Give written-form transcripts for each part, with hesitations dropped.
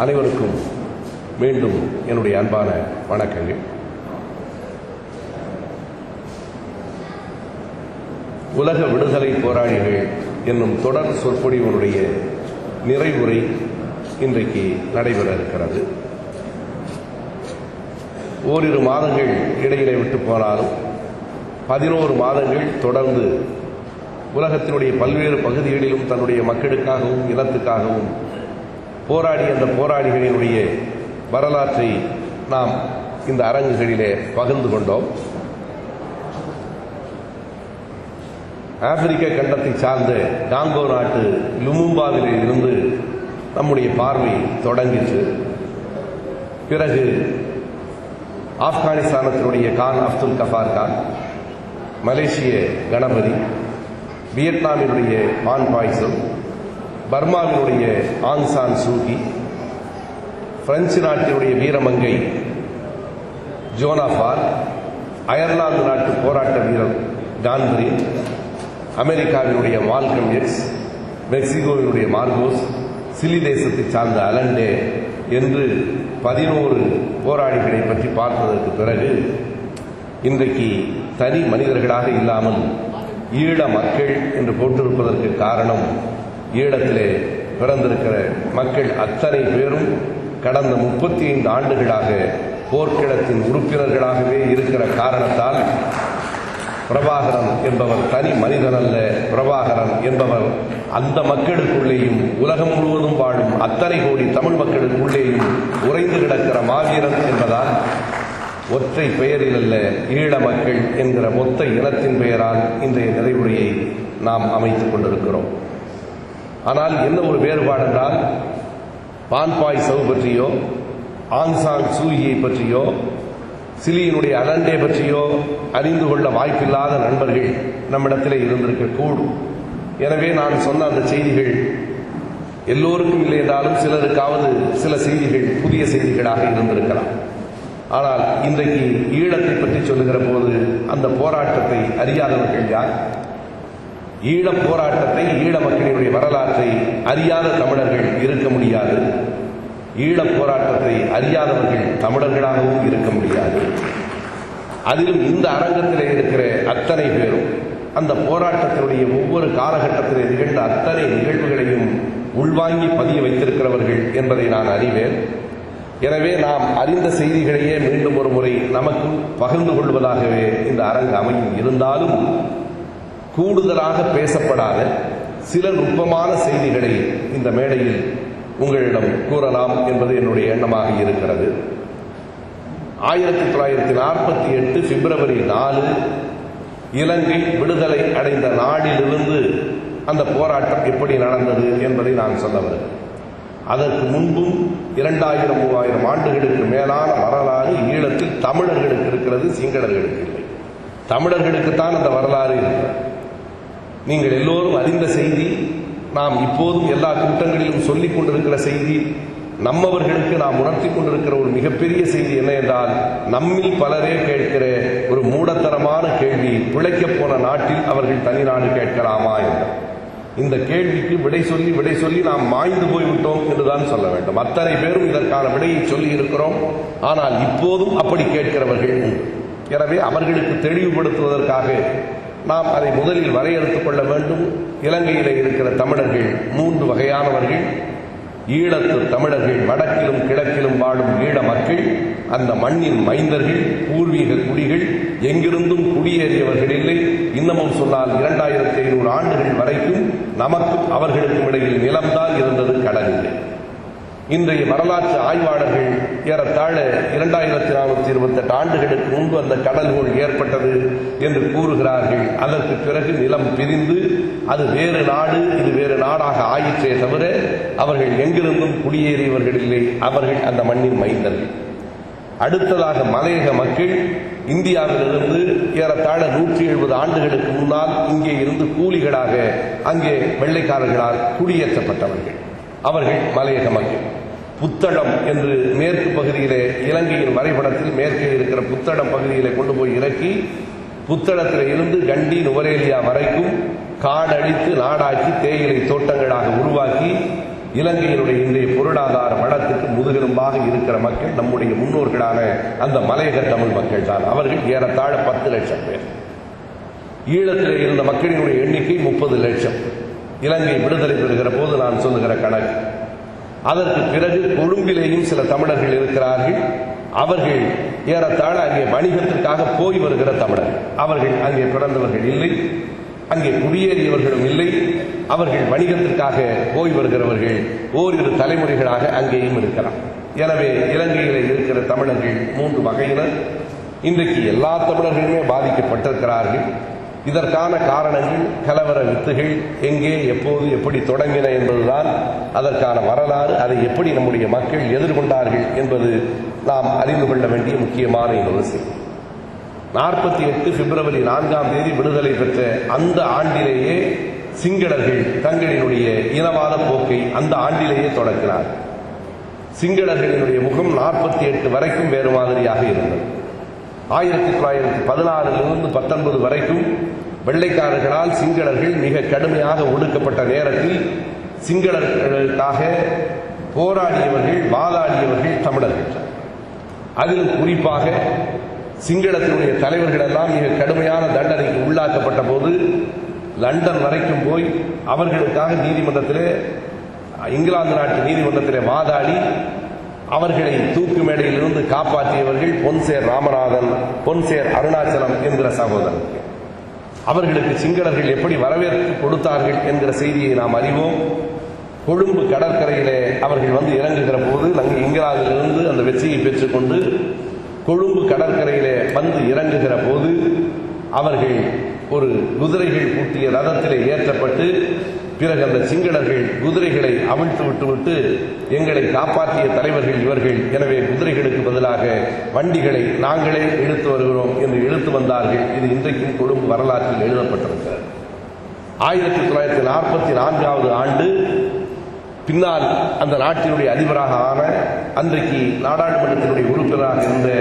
அனைவருக்கும் மீண்டும் என்னுடைய அன்பான வணக்கங்கள். உலக விடுதலை போராளிகள் என்னும் தொடர் சொற்பொழிவனுடைய நிறைவுரை இன்றைக்கு நடைபெற இருக்கிறது. ஓரிரு மாதங்கள் இடையிலே விட்டு போனாலும் 11 மாதங்கள் தொடர்ந்து உலகத்தினுடைய பல்வேறு பகுதிகளிலும் தன்னுடைய மக்களுக்காகவும் இனத்துக்காகவும் போராடிய அந்த போராளிகளினுடைய வரலாற்றை நாம் இந்த அரங்குகளிலே பகிர்ந்து கொண்டோம். ஆப்பிரிக்க கண்டத்தை சார்ந்த காங்கோ நாட்டு லுமும்பாவிலே இருந்து நம்முடைய பார்வை தொடங்கிற்று. பிறகு ஆப்கானிஸ்தானத்தினுடைய கான் அப்துல் கஃபார் கான், மலேசிய கணபதி, வியட்நாமினுடைய பான் பாய்சல், பர்மாவினுடைய ஆங் சான் சூகி, பிரெஞ்சு நாட்டினுடைய வீரமங்கை ஜோனாபால், அயர்லாந்து நாட்டு போராட்ட வீரர் டான்பரி, அமெரிக்காவினுடைய மால்கம் எக்ஸ், மெக்சிகோவினுடைய மார்கோஸ், சிலி தேசத்தை சார்ந்த அலண்டே என்று 11 போராளிகளை பற்றி பார்த்ததற்கு பிறகு இன்றைக்கு தனி மனிதர்களாக இல்லாமல் ஈழ மக்கள் என்று போட்டிருப்பதற்கு காரணம், ஈழத்திலே பிறந்திருக்கிற மக்கள் அத்தனை பேரும் கடந்த 35 ஆண்டுகளாக போர்க்களத்தின் உறுப்பினர்களாகவே இருக்கிற காரணத்தால் பிரபாகரன் என்பவர் தனி மனிதன் அல்ல. பிரபாகரன் என்பவர் அந்த மக்களுக்குள்ளேயும் உலகம் முழுவதும் வாழும் அத்தனை கோடி தமிழ் மக்களுக்குள்ளேயும் உறைந்து கிடக்கிற மாவீரன் என்பதால் ஒற்றை பெயரில் அல்ல, ஈழ மக்கள் என்கிற மொத்த இனத்தின் பெயரால் இன்றைய நிறைவுரையை நாம் அமைத்துக் கொண்டிருக்கிறோம். ஆனால் என்ன ஒரு வேறுபாடு என்றால், பான்பாய் சவு பற்றியோ ஆங் சான் சூகியை பற்றியோ சிலியினுடைய அலண்டே பற்றியோ அறிந்து கொள்ள வாய்ப்பில்லாத நண்பர்கள் நம்மிடத்திலே இருந்திருக்கக்கூடும். எனவே நான் சொன்ன அந்த செய்திகள் எல்லோருக்கும் இல்லை என்றாலும் சிலருக்காவது சில செய்திகள் புதிய செய்திகளாக இருந்திருக்கலாம். ஆனால் இன்றைக்கு ஈழத்தை பற்றி சொல்லுகிற போது அந்த போராட்டத்தை அறியாதவர்கள் யார்? ஈழப் போராட்டத்தை, ஈழ மக்களுடைய வரலாற்றை அறியாத தமிழர்கள் இருக்க முடியாது. ஈழப் போராட்டத்தை அறியாதவர்கள் தமிழர்களாகவும் இருக்க முடியாது. அதிலும் இந்த அரங்கத்திலே இருக்கிற அத்தனை பேரும் அந்த போராட்டத்தினுடைய ஒவ்வொரு காலகட்டத்திலே நிகழ்ந்த அத்தனை நிகழ்வுகளையும் உள்வாங்கி பதிய வைத்திருக்கிறவர்கள் என்பதை நான் அறிவேன். எனவே நாம் அறிந்த செய்திகளையே மீண்டும் ஒரு முறை நமக்கு பகிர்ந்து கொள்வதாகவே இந்த அரங்கு அமையும். இருந்தாலும் கூடுதலாக பேசப்படாத சில நுட்பமான செய்திகளை இந்த மேடையில் உங்களிடம் கூறலாம் என்பது என்னுடைய எண்ணமாக இருக்கிறது. 1948 பிப்ரவரி 4 இலங்கை விடுதலை அடைந்த நாளிலிருந்து அந்த போராட்டம் எப்படி நடந்தது என்பதை நான் சொல்ல வருகிறேன். அதற்கு முன்பும் 2000-3000 ஆண்டுகளுக்கு மேலான வரலாறு ஈழத்தில் தமிழர்களுக்கு இருக்கிறது, சிங்களர்களுக்கு இல்லை. தமிழர்களுக்குத்தான் அந்த வரலாறு இருக்கிறது. நீங்கள் எல்லோரும் அறிந்த செய்தி, நாம் இப்போதும் எல்லா கூட்டங்களிலும் சொல்லிக் கொண்டிருக்கிற செய்தி, நம்மவர்களுக்கு நாம் உணர்த்தி கொண்டிருக்கிற ஒரு மிகப்பெரிய செய்தி என்ன என்றால், நம்மில் பலரே கேட்கிற ஒரு மூடத்தனமான கேள்வி, பிழைக்கப் போன நாட்டில் அவர்கள் தனிநாடு கேட்கலாமா என்ற இந்த கேள்விக்கு விடை சொல்லி நாம் மாய்ந்து போய்விட்டோம் என்றுதான் சொல்ல வேண்டும். அத்தனை பேரும் இதற்கான விடையை சொல்லி இருக்கிறோம். ஆனால் இப்போதும் அப்படி கேட்கிறவர்கள் உண்டு. எனவே அவர்களுக்கு தெளிவுபடுத்துவதற்காக நாம் அதை முதலில் வரையறுத்துக் கொள்ள வேண்டும். இலங்கையில் இருக்கிற தமிழர்கள் 3 வகையானவர்கள். ஈழத்து தமிழர்கள், வடக்கிலும் கிழக்கிலும் வாழும் ஈழ மக்கள், அந்த மண்ணின் மைந்தர்கள், பூர்வீக குடிகள், எங்கிருந்தும் குடியேறியவர்கள் இல்லை. இன்னமும் சொன்னால் 2500 ஆண்டுகள் வரைக்கும் நமக்கும் அவர்களுக்கும் இடையில் நிலம்தான் இருந்தது, கடல் இல்லை. இன்றைய வரலாற்று ஆய்வாளர்கள் ஏறத்தாழ 2428 ஆண்டுகளுக்கு முன்பு அந்த கடல்கோள் ஏற்பட்டது என்று கூறுகிறார்கள். அதற்கு பிறகு நிலம் பிரிந்து அது வேறு நாடு, இது வேறு நாடாக ஆயிற்றே தவிர அவர்கள் எங்கிருந்தும் குடியேறியவர்கள் இல்லை. அவர்கள் அந்த மண்ணின் மைந்தர்கள். அடுத்ததாக மலையக மக்கள் இந்தியாவிலிருந்து ஏறத்தாழ 170 ஆண்டுகளுக்கு முன்னால் இங்கே இருந்து கூலிகளாக அங்கே வெள்ளைக்காரர்களால் குடியேற்றப்பட்டவர்கள். அவர்கள் மலையக மக்கள். புத்தளம் என்று மேற்கு பகுதியிலே, இலங்கையின் வரைபடத்தில் மேற்கே இருக்கிற புத்தளம் பகுதியிலே கொண்டு போய் இறக்கி, புத்தளத்தில் இருந்து கண்டி நுவரேலியா வரைக்கும் காடழித்து நாடாக்கி தேயிலை தோட்டங்களாக உருவாக்கி இலங்கையினுடைய இன்றைய பொருளாதார வளத்துக்கு முதுகெலும்பாக இருக்கிற மக்கள் நம்முடைய முன்னோர்களான அந்த மலையக தமிழ் மக்கள் தான். அவர்கள் ஏறத்தாழ 10 லட்சம் பேர். ஈழத்திலே இருந்த மக்களினுடைய எண்ணிக்கை 30 லட்சம். இலங்கை விடுதலை பெறுகிற போது நான் சொல்லுகிற கணக்கு. அதற்கு பிறகு கொழும்பிலேயும் சில தமிழர்கள் இருக்கிறார்கள். அவர்கள் ஏறத்தாழ அங்கே வணிகத்திற்காக போய் வருகிற தமிழர்கள். அவர்கள் அங்கே பிறந்தவர்கள் இல்லை, அங்கே குடியேறியவர்களும் இல்லை. அவர்கள் வணிகத்திற்காக போய் வருகிறவர்கள் ஓரிரு தலைமுறைகளாக அங்கேயும் இருக்கிறார். எனவே இலங்கையில் இருக்கிற தமிழர்கள் 3 வகையினர். இன்றைக்கு எல்லா தமிழர்களுமே பாதிக்கப்பட்டிருக்கிறார்கள். இதற்கான காரணங்கள், கலவர வித்துகள் எங்கே, எப்போது, எப்படி தொடங்கின என்பதுதான் அதற்கான வரலாறு. அதை எப்படி நம்முடைய மக்கள் எதிர்கொண்டார்கள் என்பது நாம் அறிந்து கொள்ள வேண்டிய முக்கியமான விஷயம். 48 பிப்ரவரி 4ஆம் தேதி விடுதலை பெற்ற அந்த ஆண்டிலேயே சிங்களர்கள் தங்களினுடைய இனவாத போக்கை அந்த ஆண்டிலேயே தொடங்கினார். சிங்களர்களினுடைய முகம் 48 வரைக்கும் வேறு மாதிரியாக இருந்தது. 1916 19 வரைக்கும் வெள்ளைக்காரர்களால் சிங்களர்கள் மிக கடுமையாக ஒடுக்கப்பட்ட நேரத்தில் சிங்களர்களுக்காக போராடியவர்கள், வாதாடியவர்கள் தமிழர்கள். அதிலும் குறிப்பாக சிங்களத்தினுடைய தலைவர்கள் எல்லாம் மிக கடுமையான தண்டனைக்கு உள்ளாக்கப்பட்ட போது லண்டன் வரைக்கும் போய் அவர்களுக்காக நீதிமன்றத்திலே, இங்கிலாந்து நாட்டு நீதிமன்றத்திலே வாதாடி அவர்களை தூக்கு மேடையிலிருந்து காப்பாற்றியவர்கள் பொன்சேர் ராமநாதன், பொன்சேர் அருணாச்சலம் என்கிற சகோதரர்கள். அவர்களுக்கு சிங்களர்கள் எப்படி வரவேற்பு கொடுத்தார்கள் என்கிற செய்தியை நாம் அறிவோம். கொழும்பு கடற்கரையிலே அவர்கள் வந்து இறங்குகிற போது நாங்கள் இங்கிலாந்திலிருந்து அந்த வெற்றியை பெற்றுக்கொண்டு கொழும்பு கடற்கரையிலே வந்து இறங்குகிற போது அவர்கள் ஒரு குதிரைகள் பூட்டிய ரதத்திலே ஏற்றப்பட்டு பிறகு அந்த சிங்களர்கள் குதிரைகளை அவிழ்த்து விட்டுவிட்டு எங்களை காப்பாற்றிய தலைவர்கள் இவர்கள், எனவே குதிரைகளுக்கு பதிலாக வண்டிகளை நாங்களே இழுத்து வருகிறோம் என்று இழுத்து வந்தார்கள். இது இன்றைக்கும் கொழும்பு வரலாற்றில் எழுதப்பட்டிருக்கிறது. 1944ஆம் ஆண்டு பின்னால் அந்த நாட்டினுடைய அதிபராக ஆன, அன்றைக்கு நாடாளுமன்றத்தினுடைய உறுப்பினராக இருந்த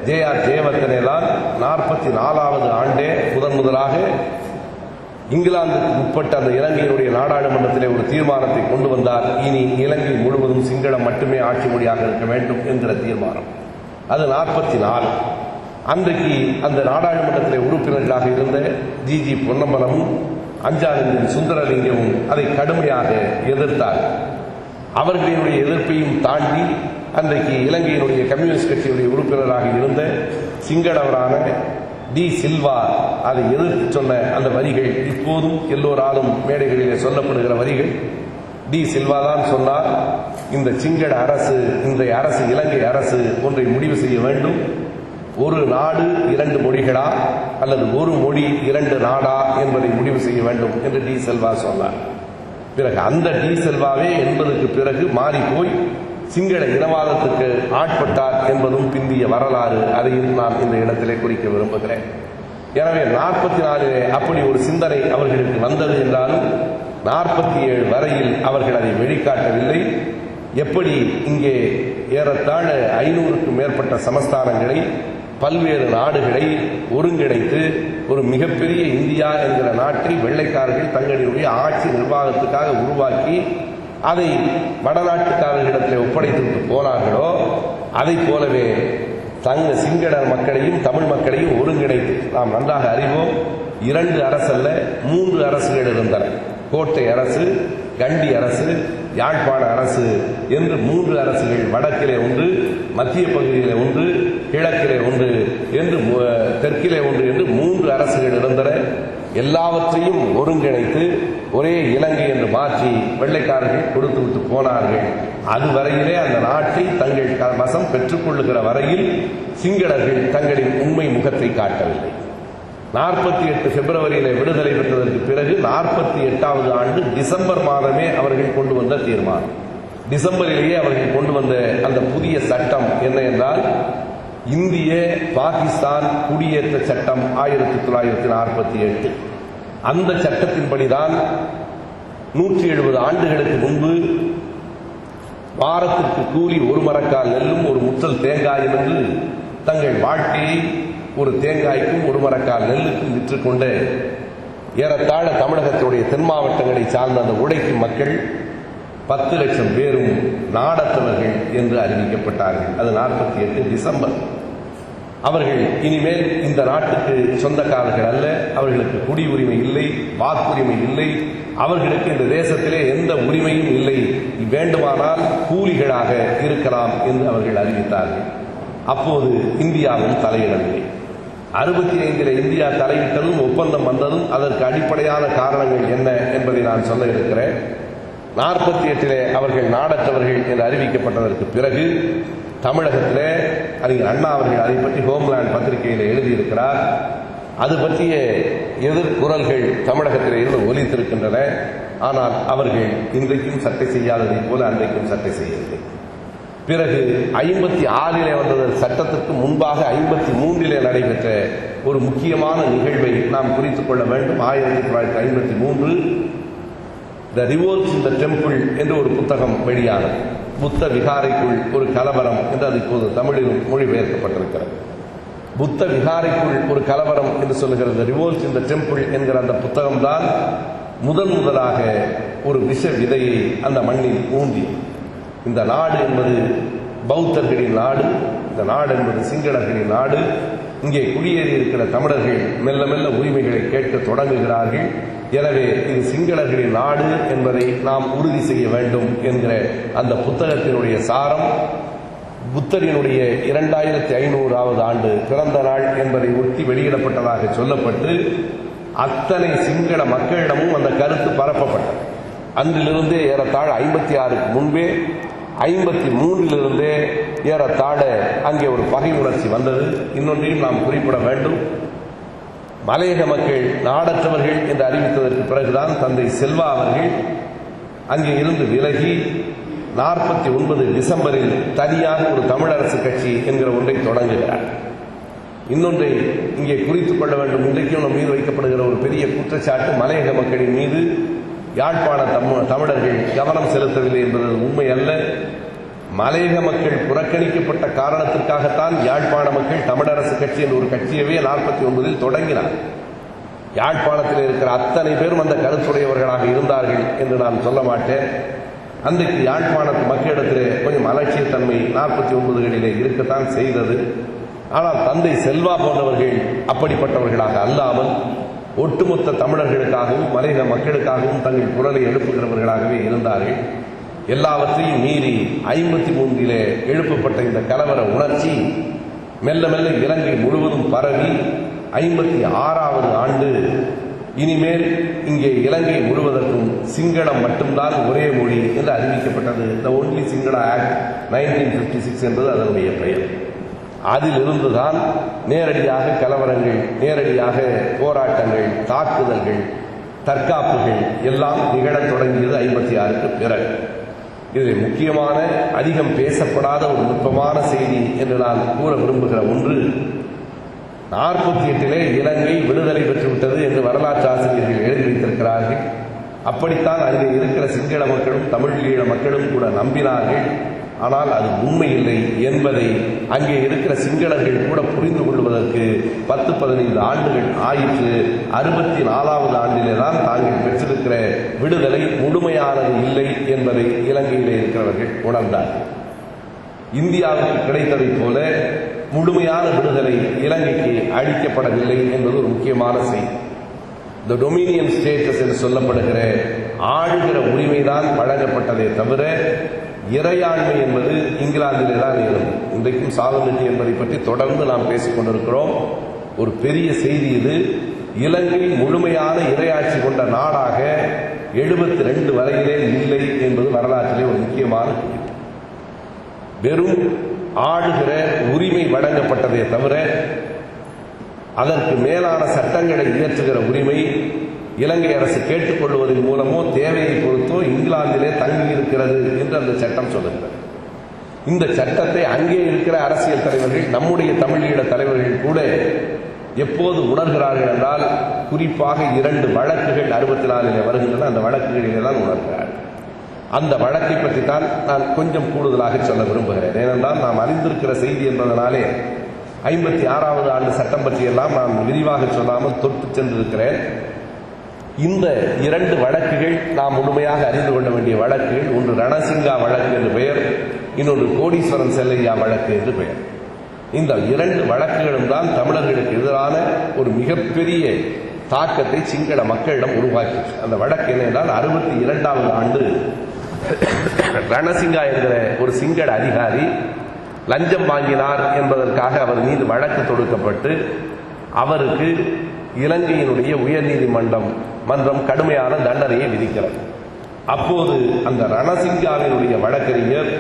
JR ஜெயவர்தனேதான் 44ஆவது ஆண்டே முதலாக இங்கிலாந்துக்கு உட்பட்ட அந்த இலங்கையினுடைய நாடாளுமன்றத்திலே ஒரு தீர்மானத்தை கொண்டு வந்தார். இனி இலங்கை முழுவதும் சிங்களம் மட்டுமே ஆட்சி மொழியாக இருக்க வேண்டும் என்கிற தீர்மானம். அது 44. அன்றைக்கு அந்த நாடாளுமன்றத்திலே உறுப்பினர்களாக இருந்த GG பொன்னம்பலமும் அஞ்சாலின் சுந்தரலிங்கமும் அதை கடுமையாக எதிர்த்தார். அவர்களினுடைய எதிர்ப்பையும் தாண்டி அன்றைக்கு இலங்கையினுடைய கம்யூனிஸ்ட் கட்சியுடைய உறுப்பினராக இருந்த சிங்களவரான டி சில்வா அதை எதிர்த்து சொன்ன அந்த வரிகள் இப்போதும் எல்லோராலும் மேடைகளிலே சொல்லப்படுகிற வரிகள். டி சில்வா தான் சொன்னார், இந்த சிங்கள அரசு, இன்றைய அரசு, இலங்கை அரசு ஒன்றை முடிவு செய்ய வேண்டும். ஒரு நாடு 2 மொழிகளா அல்லது ஒரு மொழி 2 நாடா என்பதை முடிவு செய்ய வேண்டும் என்று டி செல்வா சொன்னார். பிறகு அந்த டி செல்வாவே 80க்கு பிறகு மாறி போய் சிங்கள இனவாதத்துக்கு ஆட்பட்டார் என்பதும் பிந்திய வரலாறு. அதையும் நான் இந்த இடத்திலே குறிக்க விரும்புகிறேன். எனவே 44 அப்படி ஒரு சிந்தனை அவர்களுக்கு வந்தது என்றாலும் 47 வரையில் அவர்கள் அதை வெளிக்காட்டவில்லை. எப்படி இங்கே ஏறத்தாழ 500க்கும் மேற்பட்ட சமஸ்தானங்களை, பல்வேறு நாடுகளை ஒருங்கிணைத்து ஒரு மிகப்பெரிய இந்தியா என்கிற நாட்டை வெள்ளைக்காரர்கள் தங்களுடைய ஆட்சி நிர்வாகத்துக்காக உருவாக்கி அதை வடநாட்டுக்காரர்களிடத்தில் ஒப்படைத்துவிட்டு போனார்களோ, அதை போலவே சிங்கள மக்களையும் தமிழ் மக்களையும் ஒருங்கிணைத்து நாம் நன்றாக அறிவோம். 2 அரசல்ல 3 அரசுகள் இருந்தன. கோட்டை அரசு, கண்டி அரசு, யாழ்ப்பாண அரசு என்று 3 அரசுகள், வடக்கிலே ஒன்று, மத்திய பகுதியிலே ஒன்று, கிழக்கிலே ஒன்று என்று, தெற்கிலே ஒன்று என்று 3 அரசுகள் இருந்தன. எல்லாவற்றையும் ஒருங்கிணைத்து ஒரே இலங்கை என்று மாற்றி வெள்ளைக்காரர்கள் கொடுத்துவிட்டு போனார்கள். அதுவரையிலே அந்த நாட்டை தங்கள் வசம் பெற்றுக்கொள்ளுகிற வரையில் சிங்களர்கள் தங்களின் உண்மை முகத்தை காட்டவில்லை. 48 பிப்ரவரியிலே விடுதலை பெற்றதற்கு பிறகு 48வது ஆண்டு டிசம்பர் மாதமே அவர்கள் கொண்டு வந்த தீர்மானம். டிசம்பரிலேயே அவர்கள் கொண்டு வந்த அந்த புதிய சட்டம் என்ன என்றால், இந்திய பாகிஸ்தான் குடியேற்ற சட்டம் 1948. அந்த சட்டத்தின்படிதான் 170 ஆண்டுகளுக்கு முன்பு வாரத்திற்கு கூலி 1 மரக்கால் நெல்லும் 1 முற்றல் தேங்காயும் என்று தங்கள் வாழ்க்கையை ஒரு தேங்காய்க்கும் 1 மரக்கால் நெல்லுக்கும் விற்றுக்கொண்டு ஏறத்தாழ தமிழகத்தினுடைய தென் மாவட்டங்களை சார்ந்த அந்த உழைக்கும் மக்கள் 10 லட்சம் பேரும் நாடற்றவர்கள் என்று அறிவிக்கப்பட்டார்கள். அது 48 டிசம்பர். அவர்கள் இனிமேல் இந்த நாட்டுக்கு சொந்தக்காரர்கள் அல்ல, அவர்களுக்கு குடியுரிமை இல்லை, வாக்குரிமை இல்லை, அவர்களுக்கு இந்த தேசத்திலே எந்த உரிமையும் இல்லை, வேண்டுமானால் கூலிகளாக இருக்கலாம் என்று அவர்கள் அறிவித்தார்கள். அப்போது இந்தியாவும் தலையிடவில்லை. 65 இந்தியா தலையிட்டதும் ஒப்பந்தம் வந்ததும் அதற்கு அடிப்படையான காரணங்கள் என்ன என்பதை நான் சொல்ல இருக்கிறேன். 48 அவர்கள் நாடற்றவர்கள் என்று அறிவிக்கப்பட்டதற்கு பிறகு தமிழகத்திலே அறிஞர் அண்ணா அவர்கள் அதை பற்றி ஹோம்லேண்ட் பத்திரிகையில் எழுதியிருக்கிறார். அது பற்றிய எதிர்குரல்கள் தமிழகத்திலே இருந்து ஒலித்திருக்கின்றன. ஆனால் அவர்கள் இன்றைக்கும் சட்டை செய்யாததைப் போல அன்றைக்கும் சட்டை செய்யவில்லை. பிறகு 56 வந்தது சட்டத்திற்கு முன்பாக 53 நடைபெற்ற ஒரு முக்கியமான நிகழ்வை நாம் குறித்துக் கொள்ள வேண்டும். 1953 த ரிவோல்ட்ஸ் இன் த டெம்பிள் என்று ஒரு புத்தகம் வெளியானது. புத்த விகாரைக்குள் ஒரு கலவரம் என்று அது இப்போது தமிழிலும் மொழிபெயர்க்கப்பட்டிருக்கிறது. புத்த விகாரைக்குள் ஒரு கலவரம் என்று சொல்லுகிறது. ரிவோல்ட்ஸ் இன் த டெம்பிள் என்கிற அந்த புத்தகம்தான் முதலாக ஒரு விஷ விதையை அந்த மண்ணில் ஊன்றி, இந்த நாடு என்பது பௌத்தர்களின் நாடு, இந்த நாடு என்பது சிங்களர்களின் நாடு, இங்கே குடியேறி இருக்கிற தமிழர்கள் மெல்ல மெல்ல உரிமைகளை கேட்க தொடங்குகிறார்கள், எனவே இது சிங்களர்களின் நாடு என்பதை நாம் உறுதி செய்ய வேண்டும் என்கிற அந்த புத்தகத்தினுடைய சாரம் புத்தரினுடைய 2500வது ஆண்டு பிறந்த நாள் என்பதை ஒட்டி வெளியிடப்பட்டதாக சொல்லப்பட்டு அத்தனை சிங்கள மக்களிடமும் அந்த கருத்து பரப்பப்பட்டது. அன்றிலிருந்தே ஏறத்தாழ 56க்கு முன்பே 53 ஏறத்தாழ அங்கே ஒரு பகை உணர்ச்சி வந்தது. இன்னொன்றையும் நாம் குறிப்பிட வேண்டும். மலையக மக்கள் நாடற்றவர்கள் என்று அறிவித்ததற்கு பிறகுதான் தந்தை செல்வா அவர்கள் அங்கே இருந்து விலகி 49 டிசம்பரில் தனியாக ஒரு தமிழரசு கட்சி என்கிற ஒன்றை தொடங்குகிறார். இன்னொன்றை இங்கே குறித்துக் கொள்ள வேண்டும். இன்றைக்கும் நம் மீது வைக்கப்படுகிற ஒரு பெரிய குற்றச்சாட்டு மலையக மக்களின் மீது யாழ்ப்பாண தமிழர்கள் கவனம் செலுத்தவில்லை என்பது உண்மை அல்ல. மலையக மக்கள் புறக்கணிக்கப்பட்ட காரணத்திற்காகத்தான் யாழ்ப்பாண மக்கள் தமிழரசு கட்சி என்ற ஒரு கட்சியவே 49 தொடங்கினார். யாழ்ப்பாணத்தில் இருக்கிற அத்தனை பேரும் அந்த கருத்துடையவர்களாக இருந்தார்கள் என்று நான் சொல்ல மாட்டேன். அன்றைக்கு யாழ்ப்பாணத்து மக்களிடத்திலே கொஞ்சம் அலட்சியத்தன்மை 49களிலே இருக்கத்தான் செய்தது. ஆனால் தந்தை செல்வா போன்றவர்கள் அப்படிப்பட்டவர்களாக அல்லாமல் ஒட்டுமொத்த தமிழர்களுக்காகவும் மலையக மக்களுக்காகவும் தங்கள் குரலை எழுப்புகிறவர்களாகவே இருந்தார்கள். எல்லாவற்றையும் மீறி 53 எழுப்பப்பட்ட இந்த கலவர உணர்ச்சி மெல்ல மெல்ல இலங்கை முழுவதும் பரவி 56வது ஆண்டு இனிமேல் இங்கே இலங்கை முழுவதற்கும் சிங்களம் மட்டும்தான் ஒரே மொழி என்று அறிவிக்கப்பட்டது. த ஒன்லி சிங்கள ஆக்ட் 1956 என்பது அதனுடைய பெயர். அதிலிருந்துதான் நேரடியாக கலவரங்கள், நேரடியாக போராட்டங்கள், தாக்குதல்கள், தற்காப்புகள் எல்லாம் நிகழத் தொடங்கியது 56க்கு பிறகு. இதில் முக்கியமான அதிகம் பேசப்படாத ஒரு நுட்பமான செய்தி என்று நான் கூற விரும்புகிற ஒன்று, 48 இலங்கை விடுதலை பெற்றுவிட்டது என்று வரலாற்று ஆசிரியர்கள் எழுதி வைத்திருக்கிறார்கள். அப்படித்தான் அங்கே இருக்கிற சிங்கள மக்களும் தமிழீழ மக்களும் கூட நம்பினார்கள். ஆனால் அது உண்மை இல்லை என்பதை அங்கே இருக்கிற சிங்களர்கள் கூட புரிந்து கொள்வதற்கு 10-15 ஆண்டுகள் ஆயிற்று. 64வது ஆண்டிலே தான் தாங்கள் பெற்றிருக்கிற விடுதலை முழுமையானது இல்லை என்பதை இலங்கையிலே இருக்கிறவர்கள் உணர்ந்தார்கள். இந்தியாவுக்கு கிடைத்ததைப் போல முழுமையான விடுதலை இலங்கைக்கு அளிக்கப்படவில்லை என்பது ஒரு முக்கியமான செய்தி. இந்த டொமினியன் ஸ்டேட்டஸ் என்று சொல்லப்படுகிற ஆளுகிற உரிமைதான் வழங்கப்பட்டதே தவிர இறையாண்மை என்பது இங்கிலாந்திலே தான் இருந்தது. இன்றைக்கும் சாவர்னிட்டி என்பதை பற்றி தொடர்ந்து நாம் பேசிக் கொண்டிருக்கிறோம். ஒரு பெரிய செய்தி இது. இலங்கை முழுமையான இறையாட்சி கொண்ட நாடாக 72 வரையிலே இல்லை என்பது வரலாற்றிலே ஒரு முக்கியமான குறிப்பு. வெறும் ஆளுகிற உரிமை வழங்கப்பட்டதே தவிர அதற்கு மேலான சட்டங்களை இயற்றுகிற உரிமை இலங்கை அரசு கேட்டுக்கொள்வதன் மூலமோ தேவையை பொறுத்தோ இங்கிலாந்திலே தங்கியிருக்கிறது என்று அந்த சட்டம் சொல்லுகிறது. இந்த சட்டத்தை அங்கே இருக்கிற அரசியல் தலைவர்கள், நம்முடைய தமிழீழ தலைவர்கள் கூட எப்போது உணர்கிறார்கள் என்றால், குறிப்பாக 2 வழக்குகள் 64 வருகின்றன. அந்த வழக்குகளிலே தான் உணர்கிறார்கள். அந்த வழக்கை பற்றித்தான் நான் கொஞ்சம் கூடுதலாக சொல்ல விரும்புகிறேன். ஏனென்றால் நாம் அறிந்திருக்கிற செய்தி என்பதனாலே 56வது ஆண்டு சட்டம் பற்றியெல்லாம் நான் விரிவாக சொல்லாமல் தொட்டு சென்றிருக்கிறேன். இந்த 2 வழக்குகள் நாம் முழுமையாக அறிந்து கொள்ள வேண்டிய வழக்குகள். ஒன்று ரணசிங்கா வழக்கு என்று பெயர், இன்னொன்று கோடீஸ்வரன் செல்லையா வழக்கு என்று பெயர். இந்த 2 வழக்குகளும் தான் தமிழர்களுக்கு எதிரான ஒரு மிகப்பெரிய தாக்கத்தை சிங்கள மக்களிடம் உருவாக்கி. அந்த வழக்கு என்ன என்றால் 62வது ஆண்டு ரணசிங்கா என்கிற ஒரு சிங்கள அதிகாரி லஞ்சம் வாங்கினார் என்பதற்காக அவர் மீது வழக்கு தொடுக்கப்பட்டு அவருக்கு இலங்கையினுடைய உயர்நீதிமன்றம் கடுமையான தண்டனையை விதிக்கிறது. அப்போது அந்த ரணசிங்காவினுடைய வழக்கறிஞர்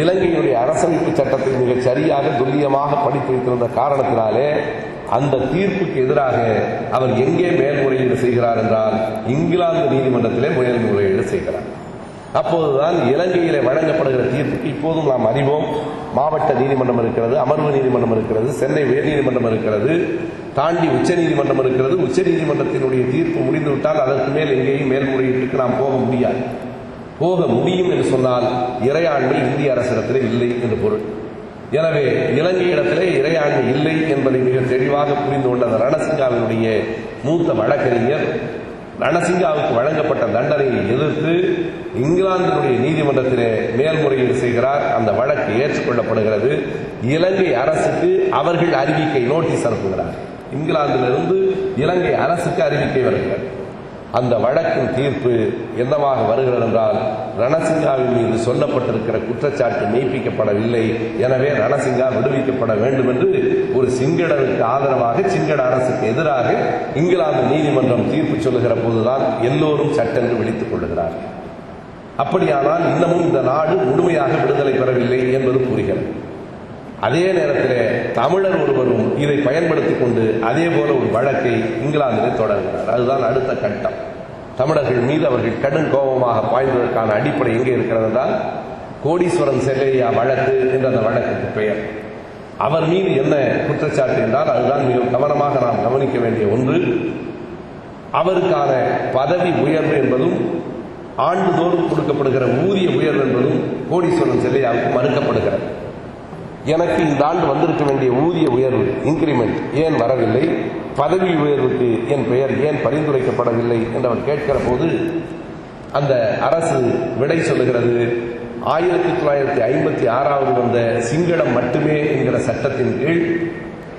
இலங்கையினுடைய அரசமைப்பு சட்டத்தை மிகச் சரியாக துல்லியமாக படித்து வைத்திருந்த காரணத்தினாலே அந்த தீர்ப்புக்கு எதிராக அவர் எங்கே மேல்முறையீடு செய்கிறார் என்றால் இங்கிலாந்து நீதிமன்றத்திலே மேல்முறையீடு செய்கிறார். அப்போதுதான் இலங்கையிலே வழங்கப்படுகிற தீர்ப்புக்கு இப்போதும் நாம் அறிவோம், மாவட்ட நீதிமன்றம் இருக்கிறது, அமர்வு நீதிமன்றம் இருக்கிறது, சென்னை உயர்நீதிமன்றம் இருக்கிறது, தாண்டி உச்ச நீதிமன்றம் இருக்கிறது. உச்ச நீதிமன்றத்தினுடைய தீர்ப்பு முடிந்துவிட்டால் அதற்கு மேல் எங்கேயும் மேல்முறையீட்டுக்கு நாம் போக முடியாது. போக முடியும் என்று சொன்னால் இறையாண்மை இந்திய அரசிடத்திலே இல்லை என்று பொருள். எனவே இலங்கை இடத்திலே இறையாண்மை இல்லை என்பதை மிக தெளிவாக புரிந்து கொண்ட ரணசிங்காவினுடைய மூத்த வழக்கறிஞர் ரணசிங்காவுக்கு வழங்கப்பட்ட தண்டனையை எதிர்த்து இங்கிலாந்தினுடைய நீதிமன்றத்திலே மேல்முறையீடு செய்கிறார். அந்த வழக்கு ஏற்றுக்கொள்ளப்படுகிறது. இலங்கை அரசுக்கு அவர்கள் அறிவிக்கை நோட்டீஸ் அனுப்புகிறார். இங்கிலாந்திலிருந்து இலங்கை அரசுக்கு அறிவிக்கை வருகிறது. அந்த வழக்கின் தீர்ப்பு என்னவாக வருகிறது என்றால் ரணசிங்காவின் மீது சொல்லப்பட்டிருக்கிற குற்றச்சாட்டு மெய்ப்பிக்கப்படவில்லை, எனவே ரணசிங்கா விடுவிக்கப்பட வேண்டும் என்று ஒரு சிங்களருக்கு ஆதரவாக சிங்கள அரசுக்கு எதிராக இங்கிலாந்து நீதிமன்றம் தீர்ப்பு சொல்லுகிற போதுதான் எல்லோரும் சட்டென்று விழித்துக் கொள்ளுகிறார்கள். அப்படியானால் இன்னமும் இந்த நாடு முழுமையாக விடுதலை பெறவில்லை என்பது புரிகிறது. அதே நேரத்தில் தமிழர் ஒருவரும் இதை பயன்படுத்திக் கொண்டு அதே போல ஒரு வழக்கை இங்கிலாந்திலே தொடர்கிறார். அதுதான் அடுத்த கட்டம். தமிழர்கள் மீது அவர்கள் கடும் கோபமாக பாய்ந்ததற்கான அடிப்படை எங்கே இருக்கிறது என்றால் கோடீஸ்வரன் செல்லையா வழக்கு என்ற அந்த வழக்குக்கு பெயர். அவர் மீது என்ன குற்றச்சாட்டு என்றால் அதுதான் மிக கவனமாக நாம் கவனிக்க வேண்டிய ஒன்று. அவருக்கான பதவி உயர்வு என்பதும் ஆண்டுதோறும் கொடுக்கப்படுகிற ஊதிய உயர்வு என்பதும் கோடீஸ்வரன் செல்லையாவுக்கு மறுக்கப்படுகிறது. எனக்கு இந்த ஆண்டு வந்திருக்க வேண்டிய ஊதிய உயர்வு இன்கிரிமெண்ட் ஏன் வரவில்லை, பதவி உயர்வுக்கு என் பெயர் ஏன் பரிந்துரைக்கப்படவில்லை என்று அவர் கேட்கிற போது அந்த அரசு விடை சொல்லுகிறது, 1956 வந்த சிங்களம் மட்டுமே என்கிற சட்டத்தின் கீழ்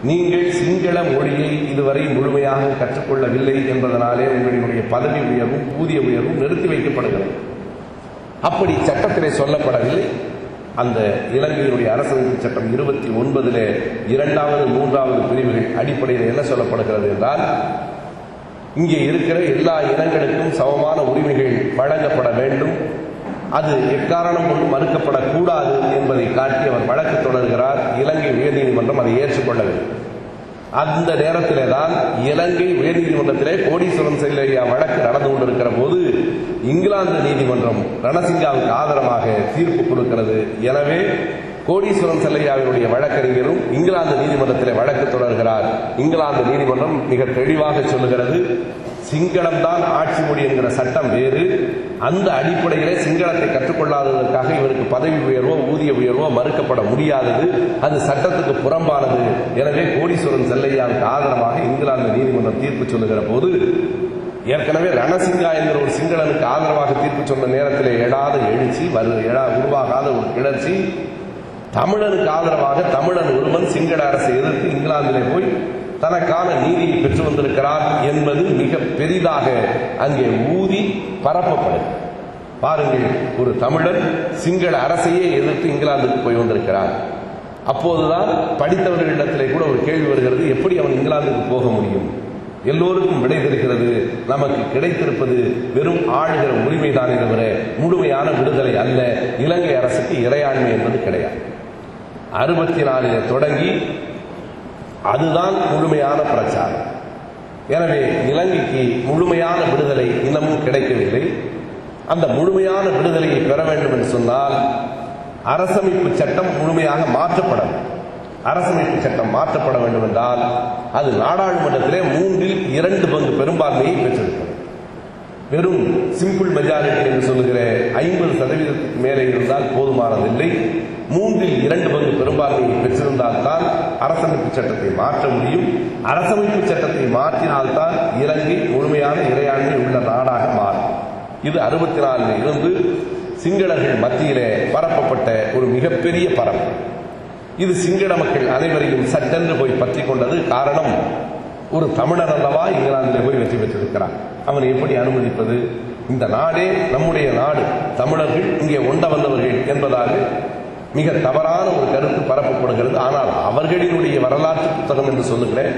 நீங்கள் சிங்கள மொழியை இதுவரை முழுமையாக கற்றுக்கொள்ளவில்லை என்பதனாலே உங்களுடைய பதவி உயர்வும் ஊதிய உயர்வும் நிறுத்தி வைக்கப்படுகிறது. அப்படி சட்டத்திலே சொல்லப்படவில்லை. அந்த இலங்கையினுடைய அரசமைப்பு சட்டம் 29 2வது 3வது பிரிவுகள் அடிப்படையில் என்ன சொல்லப்படுகிறது என்றால் இங்கே இருக்கிற எல்லா இனங்களுக்கும் சமமான உரிமைகள் வழங்கப்பட வேண்டும், அது எக்காரணம் கொண்டு மறுக்கப்படக்கூடாது என்பதை காட்டி அவர் வழக்கு தொடர்கிறார். இலங்கை உயர்நீதிமன்றம் அதை ஏற்றுக்கொள்ளவில்லை. அந்த நேரத்திலே தான் இலங்கை உயர்நீதிமன்றத்திலே கோடீஸ்வரன் செல்லையா வழக்கு நடந்து கொண்டிருக்கிற போது இங்கிலாந்து நீதிமன்றம் ரணசிங்காவுக்கு ஆதரவாக தீர்ப்பு கொடுக்கிறது. எனவே கோடீஸ்வரன் செல்லையாவினுடைய வழக்கறிஞரும் இங்கிலாந்து நீதிமன்றத்திலே வழக்கு தொடர்கிறார். இங்கிலாந்து நீதிமன்றம் மிக தெளிவாக சொல்லுகிறது, சிங்களம் தான் ஆட்சி மொழி என்கிற சட்டம் வேறு, அந்த அடிப்படையிலே சிங்களத்தை கற்றுக்கொள்ளாததற்காக இவருக்கு பதவி உயர்வோ ஊதிய உயர்வோ மறுக்கப்பட முடியாதது, அது சட்டத்துக்கு புறம்பானது. எனவே கோடீஸ்வரன் செல்லையாவுக்கு ஆதரவாக இங்கிலாந்து நீதிமன்றம் தீர்ப்பு சொல்லுகிற போது ஏற்கனவே ரணசிங்கா என்கிற ஒரு சிங்களனுக்கு ஆதரவாக தீர்ப்பு சொன்ன நேரத்தில் எழாத எழுச்சி உருவாகாத ஒரு கிளர்ச்சி, தமிழனுக்கு ஆதரவாக தமிழன் ஒருவன் சிங்கள அரசை எதிர்த்து இங்கிலாந்திலே போய் தனக்கான நீதியை பெற்று வந்திருக்கிறார் என்பது மிக பெரிதாக அங்கே ஊதி பரப்பப்படுது. பாருங்கள், ஒரு தமிழன் சிங்கள அரசையே எதிர்த்து இங்கிலாந்துக்கு போய் வந்திருக்கிறார். அப்போதுதான் படித்தவர்களிடத்திலே கூட ஒரு கேள்வி வருகிறது, எப்படி அவன் இங்கிலாந்துக்கு போக முடியும்? எல்லோருக்கும் விடை தெரிகிறது, நமக்கு கிடைத்திருப்பது வெறும் ஆளுகிற உரிமைதான் தவிர முழுமையான விடுதலை அல்ல. இலங்கை அரசுக்கு இறையாண்மை என்பது கிடையாது. 64 தொடங்கி அதுதான் முழுமையான பிரச்சாரம். எனவே இலங்கைக்கு முழுமையான விடுதலை இன்னமும் கிடைக்கவில்லை. அந்த முழுமையான விடுதலையை பெற வேண்டும் என்று சொன்னால் அரசமைப்பு சட்டம் முழுமையாக மாற்றப்பட வேண்டும். அரசமைப்பு சட்டம் மாற்றப்பட வேண்டும் என்றால் அது நாடாளுமன்றத்திலே 3/2 பங்கு பெரும்பான்மையை பெற்றிருக்கிறது. வெறும் சிம்பிள் மெஜாரிட்டி என்று சொல்லுகிற 50% மேலே இருந்தால் போதுமானதில்லை. மூன்றில் 2 பங்கு பெரும்பான்மையை பெற்றிருந்தால்தான் அரசமைப்பு சட்டத்தை மாற்ற முடியும். அரசமைப்பு சட்டத்தை மாற்றினால்தான் இலங்கை முழுமையான இறையாண்மை உள்ள நாடாக மாறும். இது 64 இருந்து சிங்களர்கள் மத்தியிலே பரப்பப்பட்ட ஒரு மிகப்பெரிய பரப்பு. இது சிங்கள மக்கள் அனைவரையும் சட்டென்று போய் பற்றி கொண்டது. காரணம், ஒரு தமிழர் அல்லவா இங்கிலாந்திலே போய் வெற்றி பெற்றிருக்கிறார், அவனை எப்படி அனுமதிப்பது? இந்த நாடே நம்முடைய நாடு, தமிழர்கள் இங்கே ஒண்ட வந்தவர்கள் என்பதாக மிக தவறான ஒரு கருத்து பரப்பப்படுகிறது. ஆனால் அவர்களினுடைய வரலாற்று புத்தகம் என்று சொல்லுகிறேன்,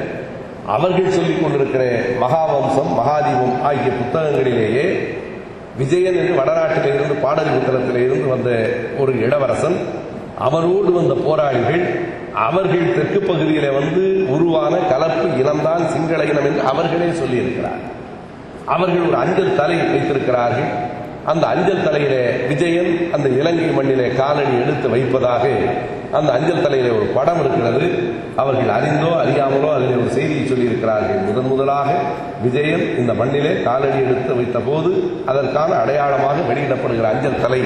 அவர்கள் சொல்லிக் கொண்டிருக்கிற மகாவம்சம், மகாதீபம் ஆகிய புத்தகங்களிலேயே விஜயன் என்று வடநாட்டிலே இருந்து பாடலிபுத்திரத்திலே இருந்து வந்த ஒரு இளவரசன், அவரோடு வந்த போராளிகள், அவர்கள் தெற்கு பகுதியிலே வந்து உருவான கலப்பு இனம்தான் சிங்கள இனம் என்று அவர்களே சொல்லியிருக்கிறார். அவர்கள் ஒரு அஞ்சல் தலை வைத்திருக்கிறார்கள். அந்த அஞ்சல் தலையிலே விஜயன் அந்த இலங்கை மண்ணிலே காலடி எடுத்து வைப்பதாக அந்த அஞ்சல் தலையிலே ஒரு படம் இருக்கிறது. அவர்கள் அறிந்தோ அறியாமலோ அதிலே ஒரு செய்தியை சொல்லியிருக்கிறார்கள். முதலாக விஜயன் இந்த மண்ணிலே காலடி எடுத்து வைத்த போது அதற்கான அடையாளமாக வெளியிடப்படுகிற அஞ்சல் தலை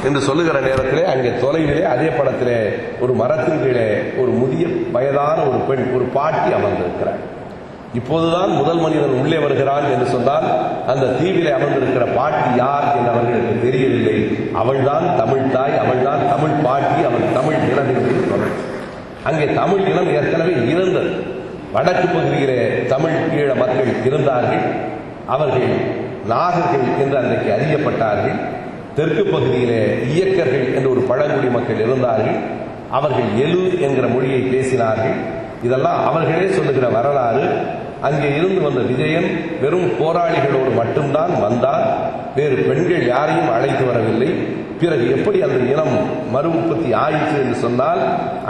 என்று சொல்லுகிற நேரத்திலே அங்கே தொலைவிலே அதே படத்திலே ஒரு மரத்தின் கீழே ஒரு முதிய வயதான ஒரு பெண், ஒரு பாட்டி அமர்ந்திருக்கிறார். இப்போதுதான் முதல் மனிதன் உள்ளே வருகிறான் என்று சொன்னால் அந்த தீவிலே அமர்ந்திருக்கிற பாட்டி யார் என்று அவர்களுக்கு தெரியவில்லை. அவள்தான் தமிழ் தாய், அவள்தான் தமிழ் பாட்டி, அவள் தமிழ் இனம் என்று சொன்னார். அங்கே தமிழ் இனம் ஏற்கனவே இருந்தது. வடக்கு பகுதியிலே தமிழ் ஈழ மக்கள் இருந்தார்கள். அவர்கள் நாகர்கள் என்று அன்றைக்கு அறியப்பட்டார்கள். தெற்கு பகுதியிலே இயக்கர்கள் என்று ஒரு பழங்குடி மக்கள் இருந்தார்கள். அவர்கள் எழு என்கிற மொழியை பேசினார்கள். இதெல்லாம் அவர்களே சொல்லுகிற வரலாறு. அங்கே இருந்து வந்த விஜயன் வெறும் போராளிகளோடு மட்டும்தான் வந்தார், வேறு பெண்கள் யாரையும் அழைத்து வரவில்லை. பிறகு எப்படி அந்த இனம் மறு உற்பத்தி ஆயிற்று என்று சொன்னால்,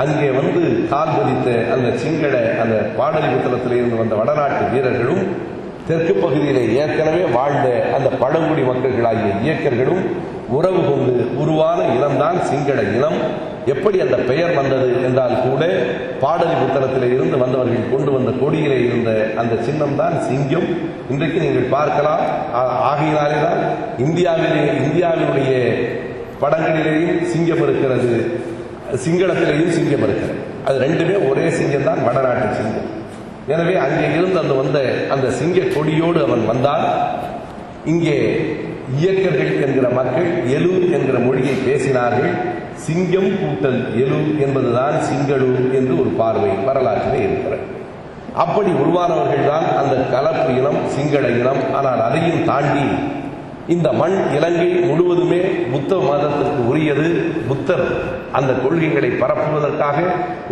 அங்கே வந்து கால் பதித்த அந்த சிங்கள அந்த பாடலிபுத்திரத்திலே இருந்து வந்த வடநாட்டு வீரர்களும் தெற்கு பகுதியிலே ஏற்கனவே வாழ்ந்த அந்த பழங்குடி மக்கள்களாகிய இயக்கர்களும் உறவு கொண்டு உருவான இனம்தான் சிங்கள இனம். எப்படி அந்த பெயர் வந்தது என்றால் கூட பாடலிபுத்திரத்திலே இருந்து வந்தவர்கள் கொண்டு வந்த கொடியிலே இருந்த அந்த சின்னம் தான் சிங்கம். இன்றைக்கு நீங்கள் பார்க்கலாம். ஆகையினாலேதான் இந்தியாவினுடைய படங்களிலேயும் சிங்கம் இருக்கிறது, சிங்களத்திலேயும் சிங்கம் இருக்கிறது. அது ரெண்டுமே ஒரே சிங்கம் தான், வடநாட்டு சிங்கம். எனவே அங்கே இருந்து வந்த அந்த சிங்க கொடியோடு அவன் வந்தால், இங்கே இயக்கர்கள் என்கிற மக்கள் எழு என்கிற மொழியை பேசினார்கள். சிங்கம் கூட்டல் எழு என்பதுதான் சிங்களு என்று ஒரு பார்வை வரலாற்றிலே இருக்கிறது. அப்படி உருவானவர்கள் தான் அந்த கலப்பு இனம், சிங்கள இனம். ஆனால் அதையும் தாண்டி இந்த மண் இலங்கை முழுவதுமே புத்த மதத்திற்கு உரியது. புத்தர் அந்த கொள்கைகளை பரப்புவதற்காக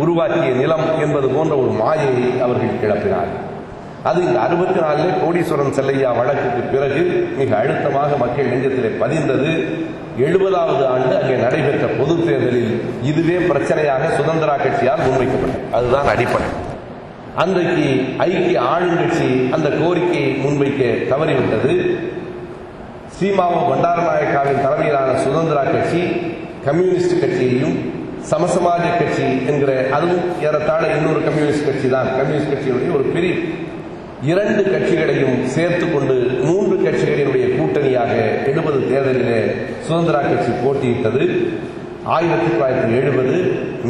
உருவாக்கிய நிலம் என்பது போன்ற ஒரு மாயையை அவர்கள் கிளப்பினார்கள். அது இந்த 64 கோடீஸ்வரன் செல்லையா வழக்குக்கு பிறகு மிக அழுத்தமாக மக்கள் நெஞ்சத்திலே பதிந்தது. 70வது ஆண்டு அங்கே நடைபெற்ற பொது தேர்தலில் இதுவே பிரச்சனையாக சுதந்திரா கட்சியால் முன்வைக்கப்பட்டது. அதுதான் அடிப்படை. அன்றைக்கு ஐக்கிய ஆளுங்கட்சி அந்த கோரிக்கையை முன்வைக்க தவறிவிட்டது. சீமாவோ பண்டாரநாயக்காவின் தலைமையிலான சுதந்திரா கட்சி கம்யூனிஸ்ட் கட்சியையும் சமசமாஜ கட்சி என்கிற அதுவும் ஏறத்தாழ இன்னொரு கம்யூனிஸ்ட் கட்சி தான், கம்யூனிஸ்ட் கட்சியினுடைய ஒரு பிரிவு, 2 கட்சிகளையும் சேர்த்துக் கொண்டு 3 கட்சிகளினுடைய கூட்டணியாக 70 தேர்தலிலே சுதந்திரா கட்சி போட்டியிட்டது. 1970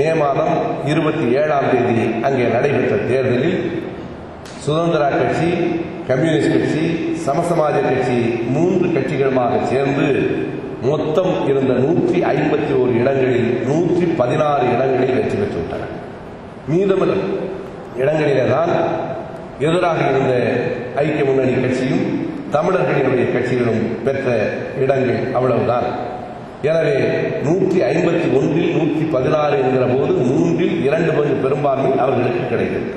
மே மாதம் 27ஆம் தேதி அங்கே நடைபெற்ற தேர்தலில் சுதந்திரா கட்சி, கம்யூனிஸ்ட் கட்சி, சமசமாஜ கட்சி 3 கட்சிகளுமாக சேர்ந்து மொத்தம் இருந்த 151 இடங்களில் 116 இடங்களில் வெற்றி பெற்றுவிட்டன. மீதமுள்ள இடங்களிலே தான் எதிராக இருந்த ஐக்கிய முன்னணி கட்சியும் தமிழர்களினுடைய கட்சிகளும் பெற்ற இடங்கள் அவ்வளவுதான். எனவே 151 116 என்கிற போது 3இல் 2 பங்கு பெரும்பான்மை அவர்களுக்கு கிடைக்கிறது.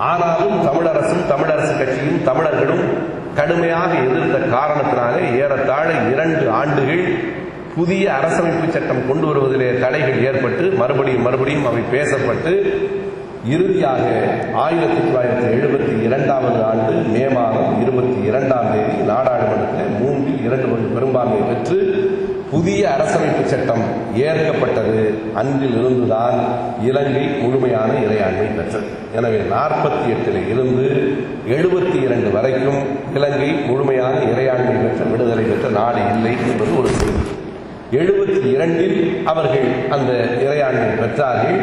ஆனாலும் தமிழரசும் தமிழரசு கட்சியும் தமிழர்களும் கடுமையாக எதிர்த்த காரணத்தினாலே ஏறத்தாழ 2 ஆண்டுகள் புதிய அரசமைப்பு சட்டம் கொண்டு வருவதிலே தடைகள் ஏற்பட்டு மறுபடியும் அவை பேசப்பட்டு இறுதியாக 1972 ஆண்டு மே மாதம் 22ஆம் தேதி நாடாளுமன்றத்தில் 3இல் 2 பங்கு பெரும்பான்மை பெற்று புதிய அரசமைப்பு சட்டம் ஏற்கப்பட்டது. அன்றிலிருந்துதான் இலங்கை முழுமையான இறையாண்மை பெற்றது. எனவே 48 இருந்து 72 வரைக்கும் இலங்கை முழுமையான இறையாண்மை பெற்ற விடுதலை பெற்ற நாடு இல்லை என்பது ஒரு செய்தி. 72 அவர்கள் அந்த இறையாண்மை பெற்றார்கள்.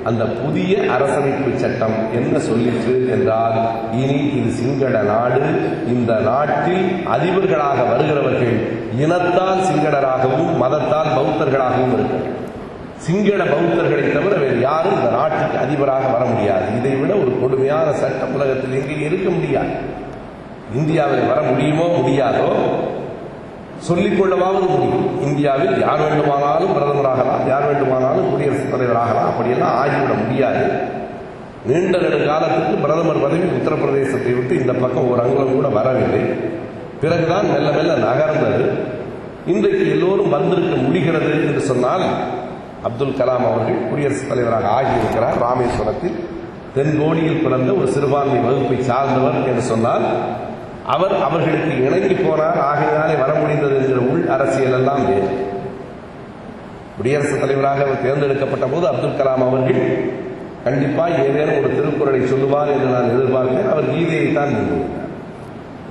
அந்த புதிய அரசமைப்பு சட்டம் என்ன சொல்லிற்று என்றால், இனி இது சிங்கள நாடு, இந்த நாட்டில் அதிபர்களாக வருகிறவர்கள் இனத்தால் சிங்களராகவும் மதத்தால் பௌத்தர்களாகவும் இருக்கிறார்கள். சிங்கள பௌத்தர்களை தவிர வேறு யாரும் இந்த நாட்டுக்கு அதிபராக வர முடியாது. இதை விட ஒரு கொடுமையான சட்டம் உலகத்தில் எங்கேயும் இருக்க முடியாது. இந்தியாவில் வர முடியுமோ முடியாதோ சொல்லிக் கொள்ளவாவது முடியும். இந்தியாவில் யார் வேண்டுமானாலும் பிரதமராகலாம், யார் வேண்டுமானாலும் குடியரசுத் தலைவராகலாம், அப்படியெல்லாம் ஆகிவிட முடியாது. நீண்ட காலத்துக்கு பிரதமர் பதவி உத்தரப்பிரதேசத்தை விட்டு இந்த பக்கம் ஒரு அங்குலம் கூட வரவில்லை. பிறகுதான் மெல்ல மெல்ல நகர்ந்தது. இன்றைக்கு எல்லோரும் வந்திருக்க முடிகிறது என்று சொன்னால், அப்துல் கலாம் அவர்கள் குடியரசுத் தலைவராக ஆகியிருக்கிறார். ராமேஸ்வரத்தில் தென்கோடியில் பிறந்த ஒரு சிறுபான்மை வகுப்பை சார்ந்தவர் என்று சொன்னால், அவர் அவர்களுக்கு இணங்கி போனார், ஆகையினாலே வர முடிந்தது என்கிற உள் அரசியல் எல்லாம் வேறு. குடியரசுத் தலைவராக அவர் தேர்ந்தெடுக்கப்பட்ட போது அப்துல் கலாம் அவர்கள் கண்டிப்பாக ஏதேனும் ஒரு திருக்குறளை சொல்லுவார் என்று நான் எதிர்பார்த்தேன். அவர் கீதையை தான் முன்மொழிந்தார்.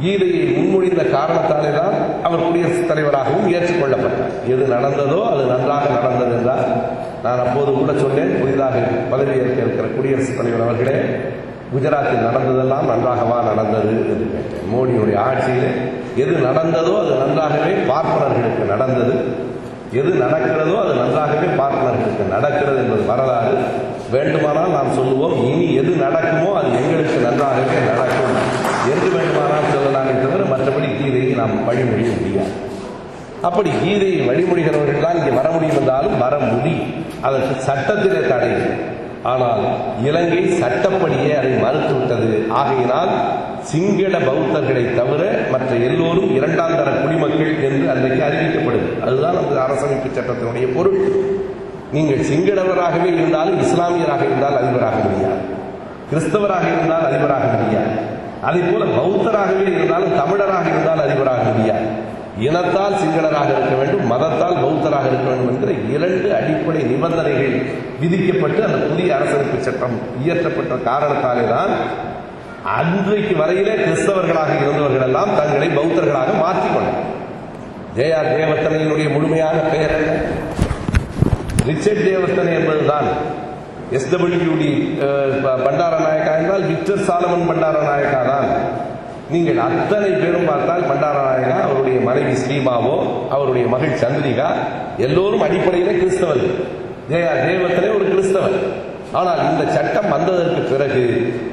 கீதையை முன்மொழிந்த காரணத்தாலே தான் அவர் குடியரசுத் தலைவராகவும் ஏற்றுக்கொள்ளப்பட்டார். எது நடந்ததோ அது நன்றாக நடந்தது என்றால், நான் அப்போது கூட சொன்னேன், புதிதாக பதவியேற்க இருக்கிற குடியரசுத் தலைவர் அவர்களே, குஜராத்தில் நடந்ததெல்லாம் நன்றாகவா நடந்தது என்று கேட்டேன். மோடியுடைய ஆட்சியில் எது நடந்ததோ அது நன்றாகவே பார்ப்பனர்களுக்கு நடந்தது, எது நடக்கிறதோ அது நன்றாகவே பார்ப்பனர்களுக்கு நடக்கிறது என்பது வரலாறு. வேண்டுமானால் நாம் சொல்லுவோம், இனி எது நடக்குமோ அது எங்களுக்கு நன்றாகவே நடக்கும் என்று வேண்டுமானால் சொல்லலாமே தவிர மற்றபடி கீதையை நாம் வழிமொழிய முடியாது. அப்படி கீதையை வழிமொழிகிறவர்கள் தான் இங்கே வர முடியும் என்றாலும் வர முடியும். அதற்கு சட்டத்திலே தடை. ஆனால் இலங்கை சட்டப்படியே அதை மறுத்துவிட்டது. ஆகையினால் சிங்கள பௌத்தர்களை தவிர மற்ற எல்லோரும் இரண்டாம் தர குடிமக்கள் என்று அன்றைக்கு அறிவிக்கப்படுது. அதுதான் அந்த அரசமைப்பு சட்டத்தினுடைய பொருள். நீங்கள் சிங்களவராகவே இருந்தாலும் இஸ்லாமியராக இருந்தால் அதிபராக முடியாது, கிறிஸ்தவராக இருந்தால் அதிபராக முடியாது, அதே போல பௌத்தராகவே இருந்தாலும் தமிழராக இருந்தால் அதிபராக முடியாது. இனத்தால் சிங்களராக இருக்க வேண்டும், மதத்தால் பௌத்தராக இருக்க வேண்டும் என்கிற 2 அடிப்படை நிபந்தனைகள் விதிக்கப்பட்டு அந்த புதிய அரசமைப்பு சட்டம் இயற்றப்பட்ட காரணத்தாலே தான் அன்றைக்கு வரையிலே கிறிஸ்தவர்களாக இருந்தவர்கள் எல்லாம் தங்களை பௌத்தர்களாக மாற்றிக்கொண்டார். ஜே.ஆர். தேவர்த்தனையினுடைய முழுமையான பெயர் என்ன? ரிச்சர்ட் தேவர்த்தனை என்பதுதான். எஸ்.டபிள்யூ.டி. பண்டாரநாயக்கா என்றால் விக்டர் சாலமன் பண்டாரநாயக்கா தான். நீங்கள் அத்தனை பேரும் பார்த்தால் பண்டாரநாயகா, அவருடைய மனைவி ஸ்ரீமாவோ, அவருடைய மகள் சந்திரிகா, எல்லோரும் அடிப்படையிலே கிறிஸ்தவர்கள். ஜே.ஆர். தேவர்த்தனை ஒரு கிறிஸ்தவர். ஆனால் இந்த சட்டம் வந்ததற்கு பிறகு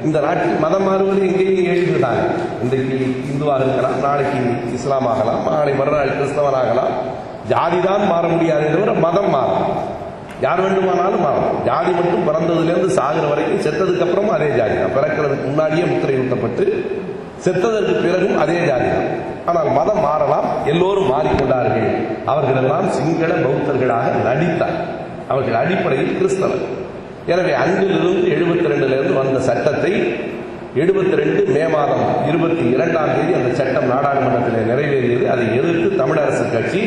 இந்த நாட்டில் மதம் மாறுவது எங்கேயும் எழுதுகிறாங்க. இன்றைக்கு இந்துவாக இருக்கலாம், நாளைக்கு இஸ்லாம் ஆகலாம், நாளை மறுநாள் கிறிஸ்தவனாகலாம். ஜாதிதான் மாற முடியாது தவிர மதம் மாறும். யார் வேண்டுமானாலும் மாறும். ஜாதி மட்டும் பிறந்ததுலேருந்து சாகிற வரைக்கும், செத்ததுக்கு அப்புறமும் அதே ஜாதி தான். பிறக்கிறதுக்கு முன்னாடியே முத்திரை ஊட்டப்பட்டு செத்ததற்கு பிறகும் அதே ஜாதி தான். ஆனால் மதம் மாறலாம். எல்லோரும் மாறிக்கொண்டார்கள். அவர்களெல்லாம் சிங்கள பௌத்தர்களாக நடித்தார். அவர்கள் அடிப்படையில் கிறிஸ்தவர். எனவே அங்கிலிருந்து 72 வந்த சட்டத்தை 72 மே மாதம் 22ஆம் தேதி அந்த சட்டம் நாடாளுமன்றத்தில் நிறைவேறியது. அதை எதிர்த்து தமிழரசு கட்சி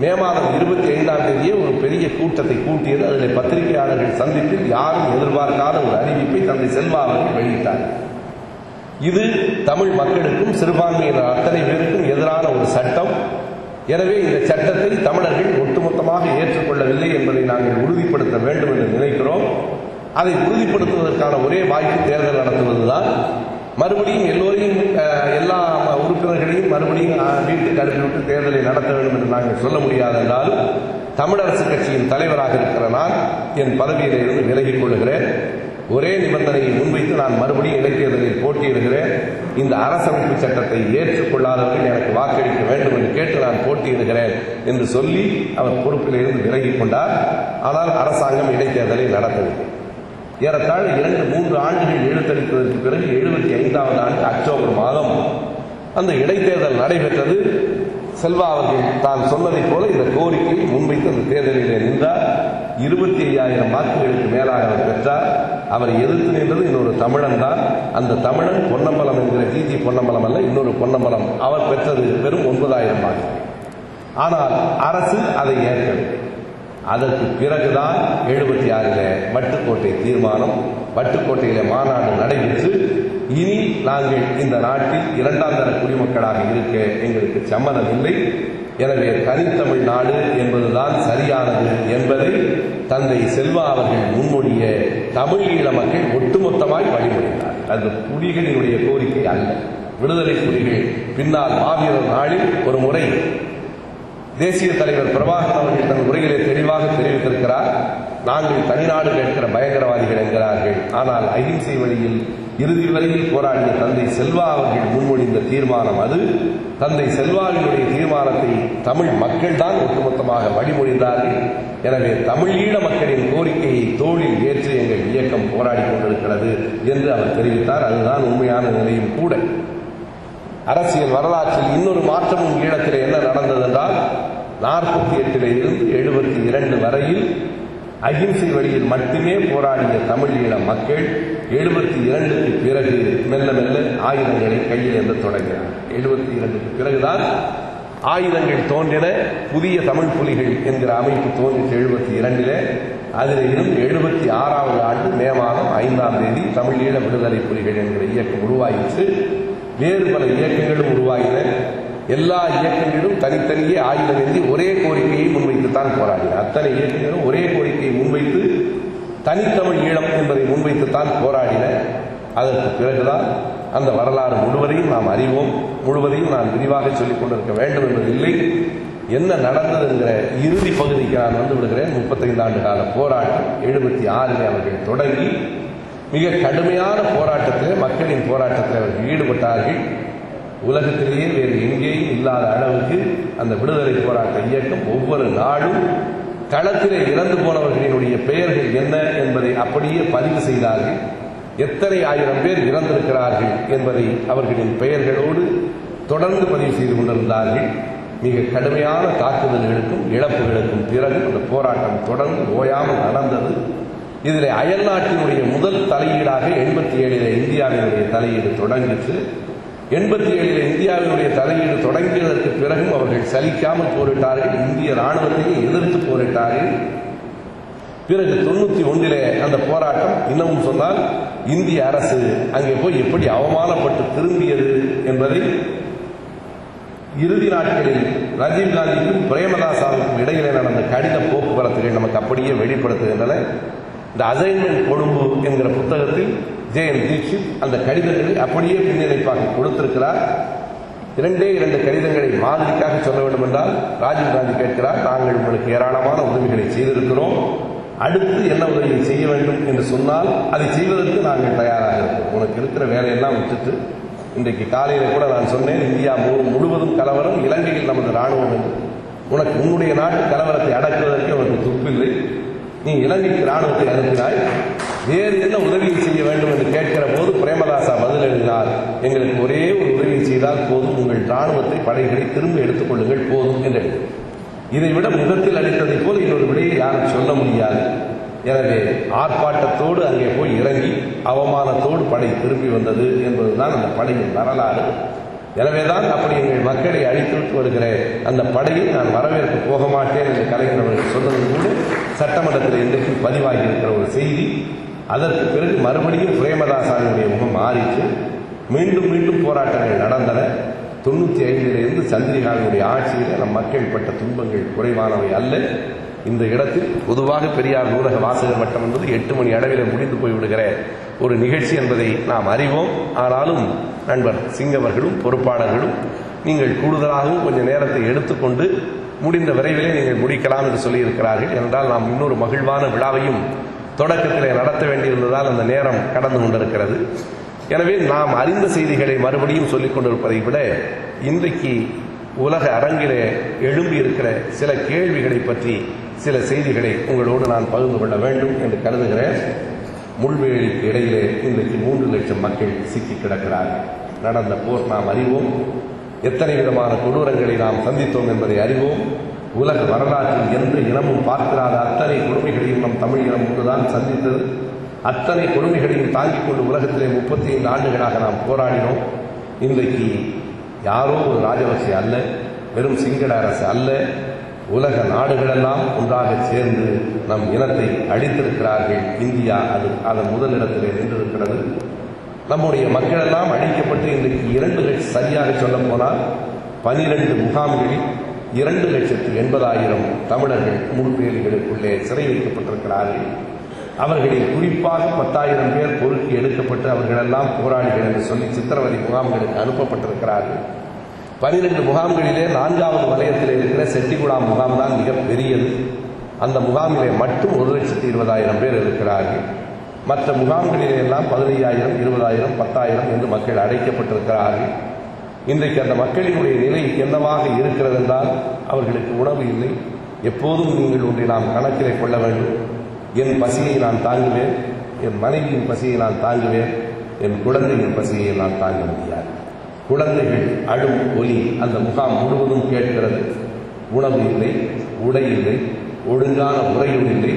மே மாதம் 25ஆம் தேதியே ஒரு பெரிய கூட்டத்தை கூட்டியது. அதில் பத்திரிகையாளர்கள் சந்திப்பில் யாரும் எதிர்பார்க்காத ஒரு அறிவிப்பை தந்தை செல்வா அவர்கள் வெளியிட்டார். இது தமிழ் மக்களுக்கும் சிறுபான்மையினர் அத்தனை பேருக்கும் எதிரான ஒரு சட்டம். எனவே இந்த சட்டத்தை தமிழர்கள் ஒட்டுமொத்தமாக ஏற்றுக்கொள்ளவில்லை என்பதை நாங்கள் உறுதிப்படுத்த வேண்டும் என்று நினைக்கிறோம். அதை உறுதிப்படுத்துவதற்கான ஒரே வாய்ப்பு தேர்தல் நடத்துவதுதான். மறுபடியும் எல்லோரையும், எல்லா உறுப்பினர்களையும் மறுபடியும் வீட்டுக்கு அனுப்பிவிட்டு தேர்தலை நடத்த வேண்டும் என்று நாங்கள் சொல்ல முடியாது. என்றாலும் தமிழரசு கட்சியின் தலைவராக இருக்கிற நான் என் பதவியிலிருந்து விலகிக் கொள்கிறேன். ஒரே நிபந்தனையை முன்வைத்து நான் மறுபடியும் இடைத்தேர்தலில் போட்டியிடுகிறேன். இந்த அரசமைப்பு சட்டத்தை ஏற்றுக்கொள்ளாதவர்கள் எனக்கு வாக்களிக்க வேண்டும் என்று கேட்டு நான் போட்டியிடுகிறேன் என்று சொல்லி அவர் பொறுப்பிலிருந்து விலகிக் கொண்டார். ஆனால் அரசாங்கம் இடைத்தேர்தலை நடத்தவில்லை. ஏறத்தாழ 2-3 ஆண்டுகள் இழுத்தளித்ததற்கு பிறகு 75வது ஆண்டு அக்டோபர் மாதம் அந்த இடைத்தேர்தல் நடைபெற்றது. செல்வா அவர்கள் தான் சொன்னதைப் போல இந்த கோரிக்கையை முன்வைத்து அந்த தேர்தலிலே நின்றார். 25,000 வாக்குகளுக்கு மேலாக அவர் பெற்றார். அவரை எதிர்த்து நின்றது இன்னொரு தமிழன் தான். அந்த தமிழன் பொன்னம்பலம் என்கிற ஜி.ஜி. பொன்னம்பலம் அல்ல, இன்னொரு பொன்னம்பலம். அவர் பெற்றது வெறும் 9,000 வாக்கு. ஆனால் அரசு அதை ஏற்கவில்லை. அதற்கு பிறகுதான் 76 வட்டுக்கோட்டை தீர்மானம், வட்டுக்கோட்டையில மாநாடு நடைபெற்று இனி நாங்கள் இந்த நாட்டில் இரண்டாம் தர குடிமக்களாக இருக்க எங்களுக்கு சம்மதம் இல்லை. எனவே தனித்தமிழ் நாடு என்பதுதான் சரியானது என்பதை தந்தை செல்வா அவர்கள் முன்மொழிய தமிழ் ஈழ மக்கள் ஒட்டுமொத்தமாய் வழிமொழிந்தார். அது புலிகளினுடைய கோரிக்கை அல்ல. விடுதலை புலிகள் பின்னால் மாவீரர் நாளில் ஒரு முறை தேசிய தலைவர் பிரபாகரன் அவர்கள் தன் உரையிலே தெளிவாக தெரிவித்திருக்கிறார். நாங்கள் தனிநாடு கேட்கிற பயங்கரவாதிகள் என்கிறார்கள். ஆனால் அகிம்சை வழியில் இறுதி வரையில் போராடிய தந்தை செல்வா அவர்கள் முன்மொழிந்த தீர்மானம் அது. தந்தை செல்வாவினுடைய தீர்மானத்தை தமிழ் மக்கள் தான் ஒட்டுமொத்தமாக வழிமொழிந்தார்கள். எனவே தமிழ் ஈழ மக்களின் கோரிக்கையை தோளில் ஏற்று எங்கள் இயக்கம் போராடி கொண்டிருக்கிறது என்று அவர் தெரிவித்தார். அதுதான் உண்மையான நிலையும் கூட. அரசியல் வரலாற்றில் இன்னொரு மாற்றமும் ஈழத்தில் என்ன நடந்தது என்றால் 48 இருந்து 72 வரையில் அகிம்சை வழியில் மட்டுமே போராடிய தமிழ் ஈழ மக்கள் 72க்கு பிறகு மெல்ல மெல்ல ஆயுதங்களை கையில் ஏந்த தொடங்கினார். 72க்கு பிறகுதான் ஆயுதங்கள் தோன்றின. புதிய தமிழ் புலிகள் என்கிற அமைப்பு தோன்றிய 72 அதில் இருந்து 76வது ஆண்டு மே மாதம் 5ஆம் தேதி தமிழ் ஈழ விடுதலை புலிகள் என்கிற இயக்கம் உருவாயிற்று. வேறு பல இயக்கங்களும் உருவாகின. எல்லா இயக்கங்களும் தனித்தனியே ஆயுதம் ஏந்தி ஒரே கோரிக்கையை முன்வைத்துத்தான் போராடின. அத்தனை இயக்கங்களும் ஒரே கோரிக்கையை முன்வைத்து தனித்தமிழ் ஈழம் என்பதை முன்வைத்துத்தான் போராடின. அதற்கு பிறகுதான் அந்த வரலாறு முழுவதையும் நாம் அறிவோம். முழுவதையும் நான் விரிவாக சொல்லிக் கொண்டிருக்க வேண்டும் என்பதில்லை. என்ன நடந்தது என்கிற இறுதி பகுதிக்கு நான் வந்து விடுகிறேன். 35 ஆண்டு கால போராட்டம் 76 அவர்கள் தொடங்கி மிக கடுமையான போராட்டத்தில், மக்களின் போராட்டத்தில் அவர்கள் ஈடுபட்டார்கள். உலகத்திலேயே வேறு எங்கேயும் இல்லாத அளவுக்கு அந்த விடுதலை போராட்ட இயக்கம் ஒவ்வொரு நாடும் களத்திலே இறந்து போனவர்களினுடைய பெயர்கள் என்ன என்பதை அப்படியே பதிவு செய்தார்கள். எத்தனை ஆயிரம் பேர் இறந்திருக்கிறார்கள் என்பதை அவர்களின் பெயர்களோடு தொடர்ந்து பதிவு செய்து கொண்டிருந்தார்கள். மிக கடுமையான தாக்குதல்களுக்கும் இழப்புகளுக்கும் பிறகு அந்த போராட்டம் தொடர்ந்து ஓயாமல் நடந்தது. இதில் அயல்நாட்டினுடைய முதல் தலையீடாக 87 இந்தியாவினுடைய தலையீடு தொடங்கிற்று. 87 இந்தியாவினுடைய தலையீடு தொடங்கியதற்கு பிறகும் அவர்கள் சலிக்காமல் போரிட்டார்கள். இந்திய ராணுவத்தையும் எதிர்த்து போரிட்டார்கள். பிறகு 91 அந்த போராட்டம், இன்னமும் சொன்னால் இந்திய அரசு அங்கே போய் எப்படி அவமானப்பட்டு திரும்பியது என்பதை இறுதி நாட்களில் ராஜீவ்காந்திக்கும் பிரேமதாசாவுக்கும் இடையிலே நடந்த கடித போக்குவரத்துகள் நமக்கு அப்படியே வெளிப்படுத்துகின்றன. இந்த அசைன்மெண்ட் கொழும்பு என்கிற புத்தகத்தில் ஜெயன் தீட்சித் அந்த கடிதங்களை அப்படியே பின்னிணைப்பாக கொடுத்திருக்கிறார். 2 கடிதங்களை மாதிரிக்காக சொல்ல வேண்டும் என்றால் ராஜீவ்காந்தி கேட்கிறார், நாங்கள் உங்களுக்கு ஏராளமான உதவிகளை செய்திருக்கிறோம், அடுத்து என்ன உதவியை செய்ய வேண்டும் என்று சொன்னால் அதை செய்வதற்கு நாங்கள் தயாராக இருக்கிறோம். உனக்கு இருக்கிற வேலையெல்லாம் விட்டுட்டு, இன்றைக்கு காலையில் கூட நான் சொன்னேன், இந்தியா முழுவதும் கலவரம், இலங்கையில் நமது ராணுவம் என்று. உனக்கு உன்னுடைய நாட்டு கலவரத்தை அடக்குவதற்கு அவருக்கு துப்பில்லை. நீ இலங்கைக்கு ராணுவத்தை அனுப்பினாய், வேறு என்ன உதவியை செய்ய வேண்டும் என்று கேட்கிற போது பிரேமதாசா பதில் எழுதினார், எங்களுக்கு ஒரே ஒரு உதவியை செய்தால் போதும், உங்கள் ராணுவத்தை படைகளை திரும்ப எடுத்துக் கொள்ளுங்கள் போதும் என்று. இதை விட முகத்தில் அளித்ததை போல் இன்னொரு விடையை யாரும் சொல்ல முடியாது. எனவே ஆர்ப்பாட்டத்தோடு அங்கே போய் இறங்கி அவமானத்தோடு படை திரும்பி வந்தது என்பதுதான் அந்த படையின் வரலாறு. எனவேதான் அப்படி எங்கள் மக்களை அழித்துவிட்டு வருகிற அந்த படையை நான் வரவேற்க போக மாட்டேன் என்று கலைஞர் அவர்கள் சொன்னது கூட சட்டமன்றத்தில் இன்றைக்கு பதிவாகி இருக்கிற ஒரு செய்தி. அதற்கு பிறகு மறுபடியும் பிரேமதாசாவினுடைய முகம் மாறிற்று. மீண்டும் மீண்டும் போராட்டங்கள் நடந்தன. 95 சந்திரிகாவினுடைய ஆட்சியில் நம் மக்கள் பட்ட துன்பங்கள் குறைவானவை அல்ல. இந்த இடத்தில் பொதுவாக பெரியார் நூலக வாசகர் வட்டம் என்பது 8 மணி அளவில் முடிந்து போய்விடுகிற ஒரு நிகழ்ச்சி என்பதை நாம் அறிவோம். ஆனாலும் நண்பர் சிங்கவர்களும் பொறுப்பாளர்களும் நீங்கள் கூடுதலாகவும் கொஞ்சம் நேரத்தை எடுத்துக்கொண்டு முடிந்த விரைவிலே நீங்கள் முடிக்கலாம் என்று சொல்லியிருக்கிறார்கள். என்றால் நாம் இன்னொரு மகிழ்வான விழாவையும் தொடக்கத்திலே நடத்த வேண்டியிருந்ததால் அந்த நேரம் கடந்து கொண்டிருக்கிறது. எனவே நாம் அறிந்த செய்திகளை மறுபடியும் சொல்லிக் கொண்டிருப்பதை விட இன்றைக்கு உலக அரங்கிலே எழும்பி இருக்கிற சில கேள்விகளை பற்றி சில செய்திகளை உங்களோடு நான் பகிர்ந்து கொள்ள வேண்டும் என்று கருதுகிறேன். முள்வேலிக்கு இடையிலே இன்றைக்கு 3 லட்சம் மக்கள் சிக்கி கிடக்கிறார்கள். நடந்த போர் நாம் அறிவோம். எத்தனை விதமான கொடூரங்களை நாம் சந்தித்தோம் என்பதை அறிவோம். உலக வரலாற்றில் எந்த இனமும் பார்க்கிறாத அத்தனை கொடுமைகளையும் நம் தமிழ் இனம் ஒன்றுதான் சந்தித்தது. அத்தனை கொடுமைகளையும் தாங்கிக் கொண்டு உலகத்திலே 35 ஆண்டுகளாக நாம் போராடினோம். இன்றைக்கு யாரோ ஒரு ராஜபக்சே அல்ல, வெறும் சிங்கள அரசு அல்ல, உலக நாடுகளெல்லாம் ஒன்றாக சேர்ந்து நம் இனத்தை அழித்திருக்கிறார்கள். இந்தியா அதன் முதலிடத்திலே நின்றிருக்கிறது. நம்முடைய மக்கள் எல்லாம் அழிக்கப்பட்டு இன்றைக்கு 2 லட்சம், சரியாக சொல்ல போனால் 12 முகாம்களில் 2,80,000 தமிழர்கள் முள்வேலிகளுக்குள்ளே சிறை வைக்கப்பட்டிருக்கிறார்கள். அவர்களில் குறிப்பாக 10,000 பேர் பொறுக்கி எடுக்கப்பட்டு அவர்களெல்லாம் போராளிகள் என்று சொல்லி சித்திரவதை முகாம்களுக்கு அனுப்பப்பட்டிருக்கிறார்கள். 12 முகாம்களிலே 4வது வலயத்தில் இருக்கிற செட்டிகுளம் முகாம் தான் மிக பெரியது. அந்த முகாமிலே மட்டும் 1,20,000 பேர் இருக்கிறார்கள். மற்ற முகாம்களிலே எல்லாம் 15,000, 20,000, 10,000 என்று மக்கள் அடைக்கப்பட்டிருக்கிறார்கள். இன்றைக்கு அந்த மக்களினுடைய நிலை என்னவாக இருக்கிறது என்றால், அவர்களுக்கு உணவு இல்லை. எப்போதும் நீங்கள் ஒன்றை நாம் கணக்கிலே கொள்ள வேண்டும். என் பசியை நான் தாங்குவேன், என் மனைவியின் பசியை நான் தாங்குவேன், என் குழந்தையின் பசியை நான் தாங்க முடியாது. குழந்தைகள் அழும் ஒலி அந்த முகாம் முழுவதும் கேட்கிறது. உணவு இல்லை, உடை இல்லை, ஒழுங்கான முறையும் இல்லை.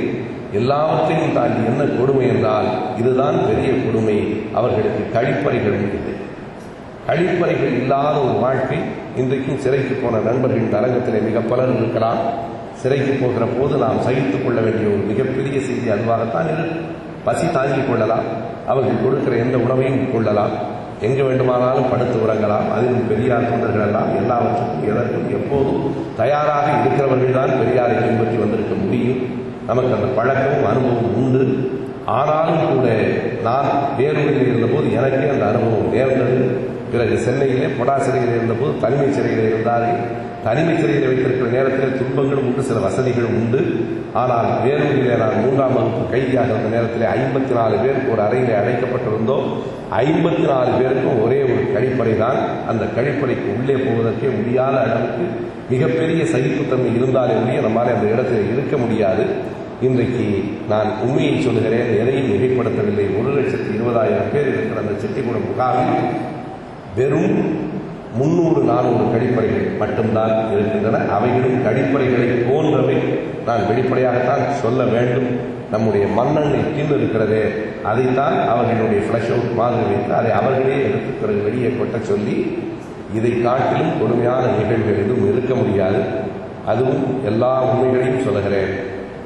எல்லாவற்றையும் தாண்டி என்ன கொடுமை என்றால், இதுதான் பெரிய கொடுமை, அவர்களுக்கு கழிப்பறைகளும் இல்லை. கழிப்பறைகள் இல்லாத ஒரு வாழ்க்கை. இன்றைக்கும் சிறைக்கு போன நண்பர்களின் அரங்கத்திலே மிக பலர் இருக்கலாம். சிறைக்கு போகிற போது நாம் சகித்துக் கொள்ள வேண்டிய ஒரு மிகப்பெரிய செய்தி அதுவாகத்தான் இருக்கு. பசி தாங்கிக் கொள்ளலாம், அவர்கள் கொடுக்கிற எந்த உணவையும் கொள்ளலாம், எங்கு வேண்டுமானாலும் படுத்து உறங்கலாம். அதிலும் பெரியார் தொண்டர்கள் எல்லாம் எல்லாவற்றுக்கும் எதற்கும் எப்போதும் தயாராக இருக்கிறவர்கள் தான் பெரியாரை பின்பற்றி வந்திருக்க முடியும். நமக்கு அந்த பழக்கமும் அனுபவம் உண்டு. ஆனாலும் கூட நான் வேலூரில் இருந்தபோது எனக்கே அந்த அனுபவம் நேர்ந்தது. பிறகு சென்னையிலே பொடா சிறையில் இருந்தபோது தனிமை சிறையில் இருந்தார்கள். தனிமை சிறையில் வைத்திருக்கிற நேரத்தில் துன்பங்களும் உண்டு, சில வசதிகளும் உண்டு. ஆனால் வேலூரிலே நான் 3ஆம் வகுப்பு கைதியாக இருந்த நேரத்தில் 54 பேர் ஒரு அறையிலே அடைக்கப்பட்டிருந்தோம். 54 பேருக்கும் ஒரே ஒரு கழிப்பறை தான். அந்த கழிப்பறைக்கு உள்ளே போவதற்கே முடியாத அளவுக்கு மிகப்பெரிய சகிப்புத்தன்மை இருந்தாலே ஒழிய நம்மால் அந்த இடத்தில் இருக்க முடியாது. இன்றைக்கு நான் உண்மையை சொல்லுகிறேன், எதையும் மிகைப்படுத்தவில்லை. 1,20,000 பேர் இருக்கிற அந்த செட்டிகுளம் முகாமில் வெறும் 300-400 கழிப்பறைகள் மட்டும்தான் இருக்கின்றன. அவைகளும் கழிப்பறைகளை போன்றவை. நான் வெளிப்படையாகத்தான் சொல்ல வேண்டும். நம்முடைய மண்ணெண்ணெய் டின் இருக்கிறதே, அதைத்தான் அவர்களுடைய ஃப்ளஷ் அவுட் மாதிரி வைத்து அதை அவர்களே எடுத்து பிறகு வெளியே கொட்ட சொல்லி, இதை காட்டிலும் கொடுமையான நிகழ்வுகள் எதுவும் இருக்க முடியாது. அதுவும் எல்லா உண்மைகளையும் சொல்லுகிறேன்.